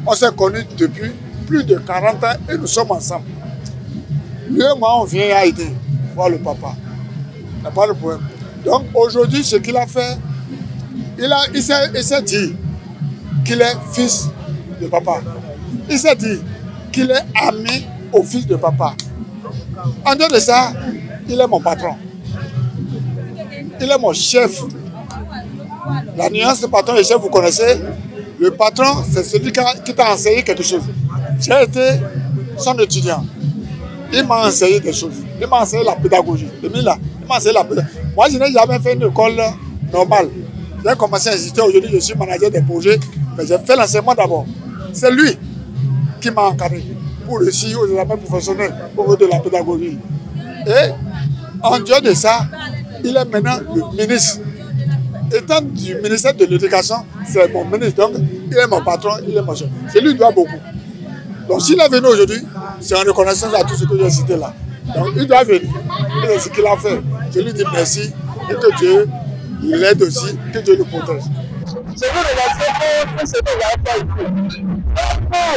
On s'est connus depuis plus de 40 ans et nous sommes ensemble. Lui et moi, on vient à aider, voir le papa. Il n'y a pas de problème. Donc aujourd'hui, ce qu'il a fait, il s'est dit qu'il est fils de papa. Il s'est dit qu'il est ami au fils de papa. En dehors de ça, il est mon patron. Il est mon chef. La nuance de patron et chef, vous connaissez. Le patron, c'est celui qui t'a enseigné quelque chose. J'ai été son étudiant. Il m'a enseigné des choses. Il m'a enseigné la pédagogie. Il m'a enseigné la pédagogie. Moi, je n'ai jamais fait une école normale. J'ai commencé à insister. Aujourd'hui, je suis manager des projets. Mais j'ai fait l'enseignement d'abord. C'est lui qui m'a encadré pour réussir aux examens professionnels pour de la pédagogie. Et en dehors de ça, il est maintenant le ministre. Étant du ministère de l'Éducation, c'est mon ministre. Donc, il est mon patron, il est mon chef. Je lui dois beaucoup. Donc, s'il est venu aujourd'hui, c'est en reconnaissance à tout ce que j'ai cité là. Donc, il doit venir. Et c'est ce qu'il a fait. Je lui dis merci et que Dieu l'aide aussi, que Dieu le protège. Je veux remercier pour tout ce que vous avez fait ici. Pour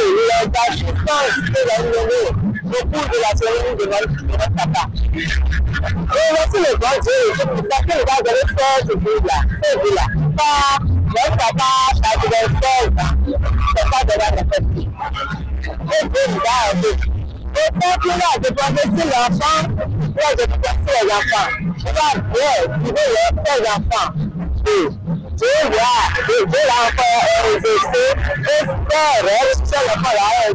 l'assistance que vous avez donnée au cours de la cérémonie de notre papa. Et merci le grand Dieu pour ça que vous avez fait ce jour-là. Ce jour-là. Pas notre papa, ça devait faire. C'est pas de la fête. Et Dieu nous a aidés. Et quand il a dépensé l'enfant, il a dépensé les enfants. Il va bien, il veut les enfants. Dieu l'a encore exercé et faire sur le palais.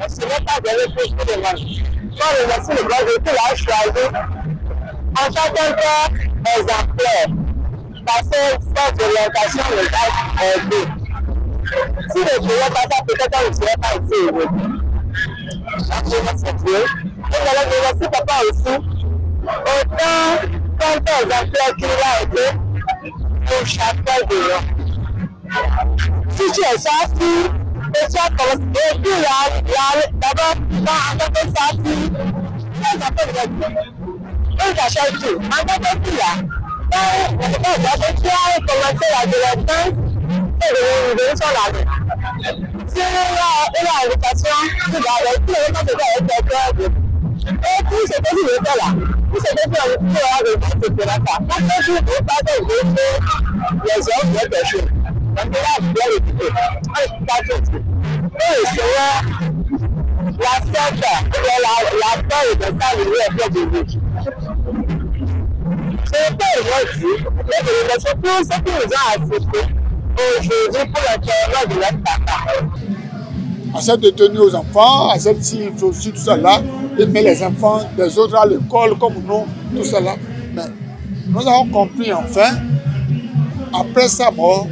Ce n'est pas de réfléchir de moi. Je remercie le grand Dieu qui l'a choisi en tant qu'un exemplaire. Parce que cette orientation le va aider. Si le Dieu n'est pas ça, peut-être on ne serait pas ici aujourd'hui. Je remercie Dieu. Et je remercie papa aussi. Autant qu'un exemplaire qu'il a été. Pour chacun de nous. Si tu es sorti, et tu as commencé, et puis d'abord, en tant que sorti, tu as fait une cachette tout. En tant que fille, tu as commencé la délinquance et de l'université sur la vie. tí ó wà l'éducation tout le monde se fait avec des cœurs. Et puis c'est que je fais là. Puis c'est que je fais là. Quand je ne pas de les hommes de des choses. Donc là, je dois l'écouter. Pas tout. Et c'est la fête, la peur de ça, il est fait de vie. C'est pas aujourd'hui, mais c'est tout ce qui nous a assisté aujourd'hui pour le terreur de notre papa. À cette de tenir aux enfants, à celle-ci, aussi, tout ça là, il met les enfants des autres à l'école comme nous, tout ça là. Mais nous avons compris enfin, après sa mort,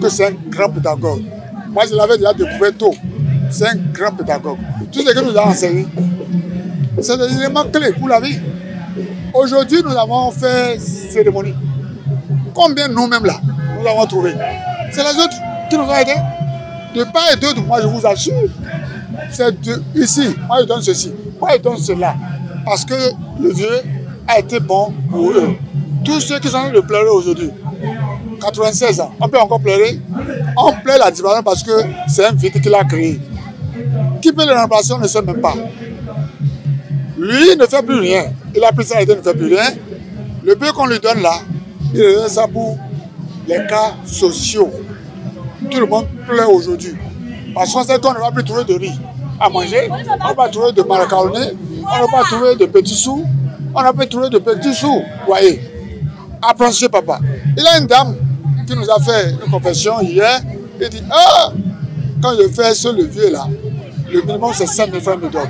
que c'est un grand pédagogue. Moi, je l'avais déjà découvert tôt. C'est un grand pédagogue. Tout ce que nous a enseigné, c'est des éléments clés pour la vie. Aujourd'hui, nous avons fait cérémonie. Combien nous-mêmes là, nous avons trouvé? C'est les autres qui nous ont aidés. De part et d'autre, moi je vous assure, c'est ici, moi je donne ceci, moi je donne cela. Parce que le vieux a été bon pour eux. Tous ceux qui sont en train de pleurer aujourd'hui, 96 ans, on peut encore pleurer. On pleure la disparition parce que c'est un vide qu'il a créé. Qui peut le remplacer, on ne sait même pas. Lui ne fait plus rien. Il a pris ça et il ne fait plus rien. Le peu qu'on lui donne là, il donne ça pour les cas sociaux. Tout le monde pleure aujourd'hui. Parce qu'on sait qu'on ne va plus trouver de riz à manger, on ne va pas trouver de macaroni, on ne va pas trouver de petits sous, on n'a pas trouvé de petits sous. Voyez, apprenez papa. Il y a une dame qui nous a fait une confession hier. Il dit, ah, quand je fais ce levier là, le minimum c'est 5 000 francs de dollars.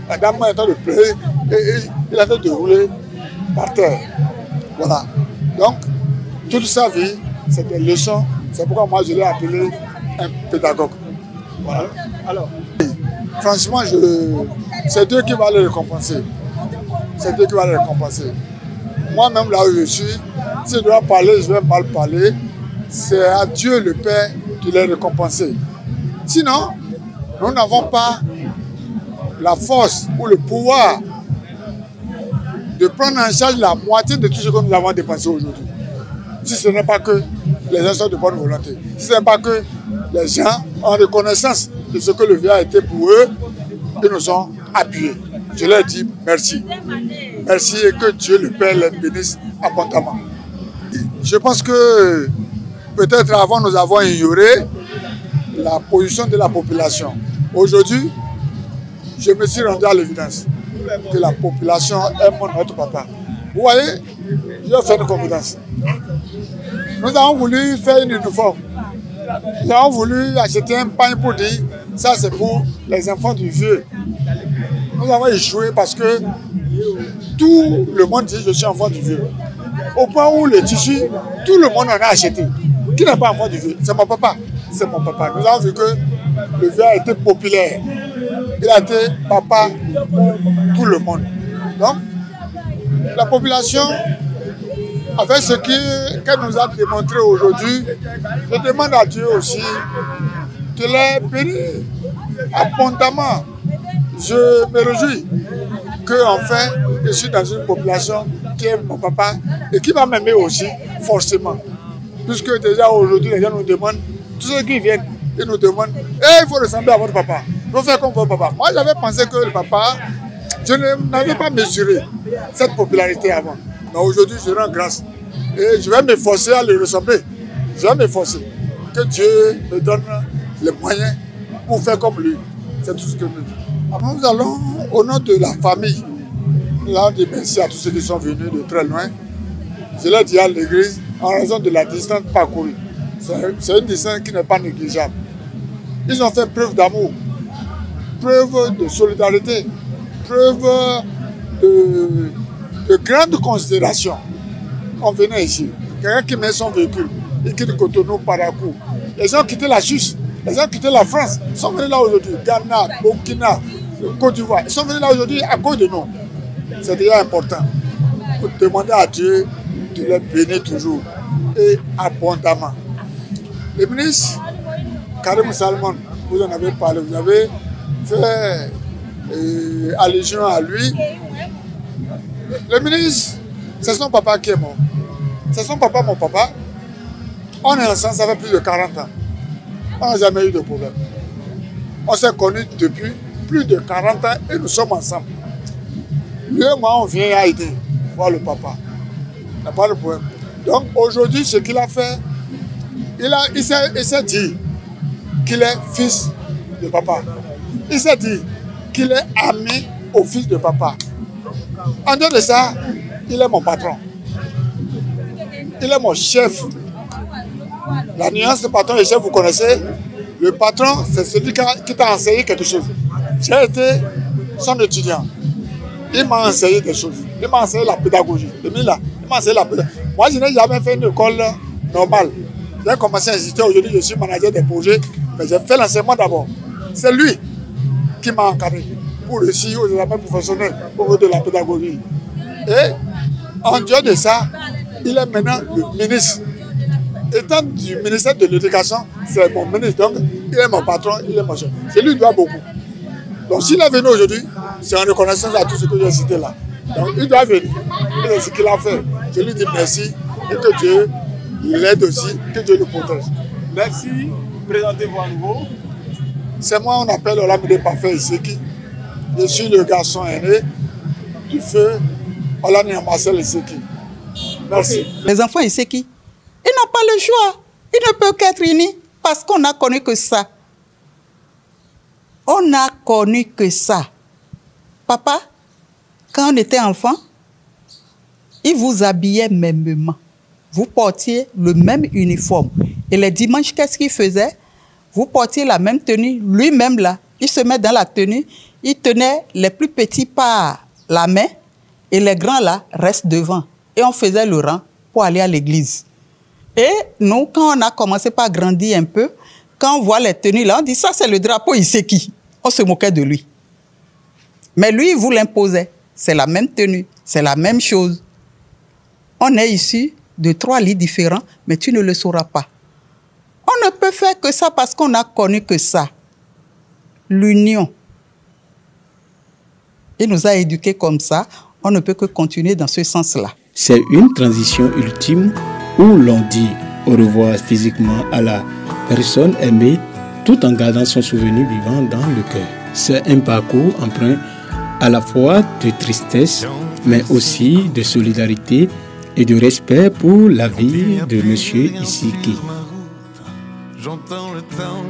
La dame est en train de pleurer et il a fait de rouler par terre. Voilà. Donc, toute sa vie, c'est des leçons. C'est pourquoi moi je l'ai appelé un pédagogue. Voilà. Alors, franchement, c'est Dieu qui va le récompenser. C'est Dieu qui va le récompenser. Moi-même, là où je suis, si je dois parler, je vais mal parler. C'est à Dieu le Père de les récompenser. Sinon, nous n'avons pas la force ou le pouvoir de prendre en charge la moitié de tout ce que nous avons dépensé aujourd'hui. Si ce n'est pas que les gens sont de bonne volonté, si ce n'est pas que les gens ont reconnaissance de ce que le vieux a été pour eux, ils nous ont appuyés. Je leur dis merci. Merci et que Dieu le Père les bénisse abondamment. Je pense que peut-être avant nous avons ignoré la position de la population. Aujourd'hui, je me suis rendu à l'évidence que la population aime notre papa. Vous voyez, je vais faire une confidence. Nous avons voulu faire une uniforme. Nous avons voulu acheter un pain pour dire ça c'est pour les enfants du vieux. Nous avons échoué parce que tout le monde dit je suis enfant du vieux. Au point où le tissu, tout le monde en a acheté. Qui n'est pas enfant du vieux? C'est mon papa. C'est mon papa. Nous avons vu que le vieux a été populaire. Il a été papa pour tout le monde. Donc, la population, avec ce qu'elle nous a démontré aujourd'hui, je demande à Dieu aussi de les bénir abondamment. Je me réjouis qu'enfin, je suis dans une population qui aime mon papa et qui va m'aimer aussi, forcément. Puisque déjà aujourd'hui, les gens nous demandent, tous ceux qui viennent, ils nous demandent, hey, il faut ressembler à votre papa, il faut faire comme votre papa. Moi, j'avais pensé que le papa, je n'avais pas mesuré cette popularité avant. Mais aujourd'hui, je rends grâce. Et je vais m'efforcer à le ressembler. Je vais m'efforcer. Que Dieu me donne les moyens pour faire comme lui. C'est tout ce que je dis. Nous allons, au nom de la famille, nous allons dire merci à tous ceux qui sont venus de très loin. Je l'ai dit à l'église, en raison de la distance parcourue. C'est une distance qui n'est pas négligeable. Ils ont fait preuve d'amour, preuve de solidarité, preuve de grande considération. On venait ici, quelqu'un qui met son véhicule, il quitte Cotonou, Parakou. Les gens quittaient la Suisse, les gens quittaient la France, ils sont venus là aujourd'hui, Ghana, Burkina, Côte d'Ivoire. Ils sont venus là aujourd'hui à cause de nous. C'est déjà important. Pour demander à Dieu de les bénir toujours et abondamment. Le ministre Karim Salmon, vous en avez parlé, vous avez fait allusion à lui. Le ministre, c'est son papa qui est mort. C'est son papa, mon papa. On est ensemble, ça fait plus de 40 ans. On n'a jamais eu de problème. On s'est connus depuis plus de 40 ans et nous sommes ensemble. Lui et moi, on vient à Haïti voir le papa. Il n'y a pas de problème. Donc aujourd'hui, ce qu'il a fait, il s'est dit qu'il est fils de papa. Il s'est dit qu'il est ami au fils de papa. En dehors de ça, il est mon patron. Il est mon chef. La nuance de patron et chef, vous connaissez. Le patron, c'est celui qui t'a enseigné quelque chose. J'ai été son étudiant. Il m'a enseigné des choses. Il m'a enseigné la pédagogie. Il m'a enseigné la pédagogie. Moi, je n'ai jamais fait une école normale. J'ai commencé à insister. Aujourd'hui, je suis manager des projets. Mais j'ai fait l'enseignement d'abord. C'est lui qui m'a encadré pour réussir aux examens professionnels au de la pédagogie. Et en dehors de ça, il est maintenant le ministre. Étant du ministère de l'Éducation, c'est mon ministre. Donc, il est mon patron, il est mon chef. Je lui dois beaucoup. Donc, s'il est venu aujourd'hui, c'est en reconnaissance à tout ce que j'ai cité là. Donc, il doit venir. C'est ce qu'il a fait. Je lui dis merci et que Dieu l'aide aussi, que Dieu le protège. Merci. Présentez-vous à nouveau. C'est moi, on appelle Olamide Parfait Iseki. Je suis le garçon aîné du feu Olania Marcel Iseki. Merci. Okay. Les enfants Iseki, ils n'ont pas le choix. Ils ne peuvent qu'être unis parce qu'on n'a connu que ça. On n'a connu que ça. Papa, quand on était enfant, il vous habillait mêmement. Vous portiez le même uniforme. Et les dimanches, qu'est-ce qu'il faisait? Vous portiez la même tenue. Lui-même, là, il se met dans la tenue. Il tenait les plus petits par la main et les grands, là, restent devant. Et on faisait le rang pour aller à l'église. Et nous, quand on a commencé par grandir un peu, quand on voit les tenues, là, on dit ça, c'est le drapeau Iseki. On se moquait de lui. Mais lui, il vous l'imposait. C'est la même tenue, c'est la même chose. On est issus de 3 lits différents, mais tu ne le sauras pas. On ne peut faire que ça parce qu'on n'a connu que ça. L'union. Il nous a éduqués comme ça. On ne peut que continuer dans ce sens-là. C'est une transition ultime où l'on dit au revoir physiquement à la personne aimée tout en gardant son souvenir vivant dans le cœur. C'est un parcours empreint à la fois de tristesse, mais aussi de solidarité et de respect pour la vie de M. Iseki. J'entends le temps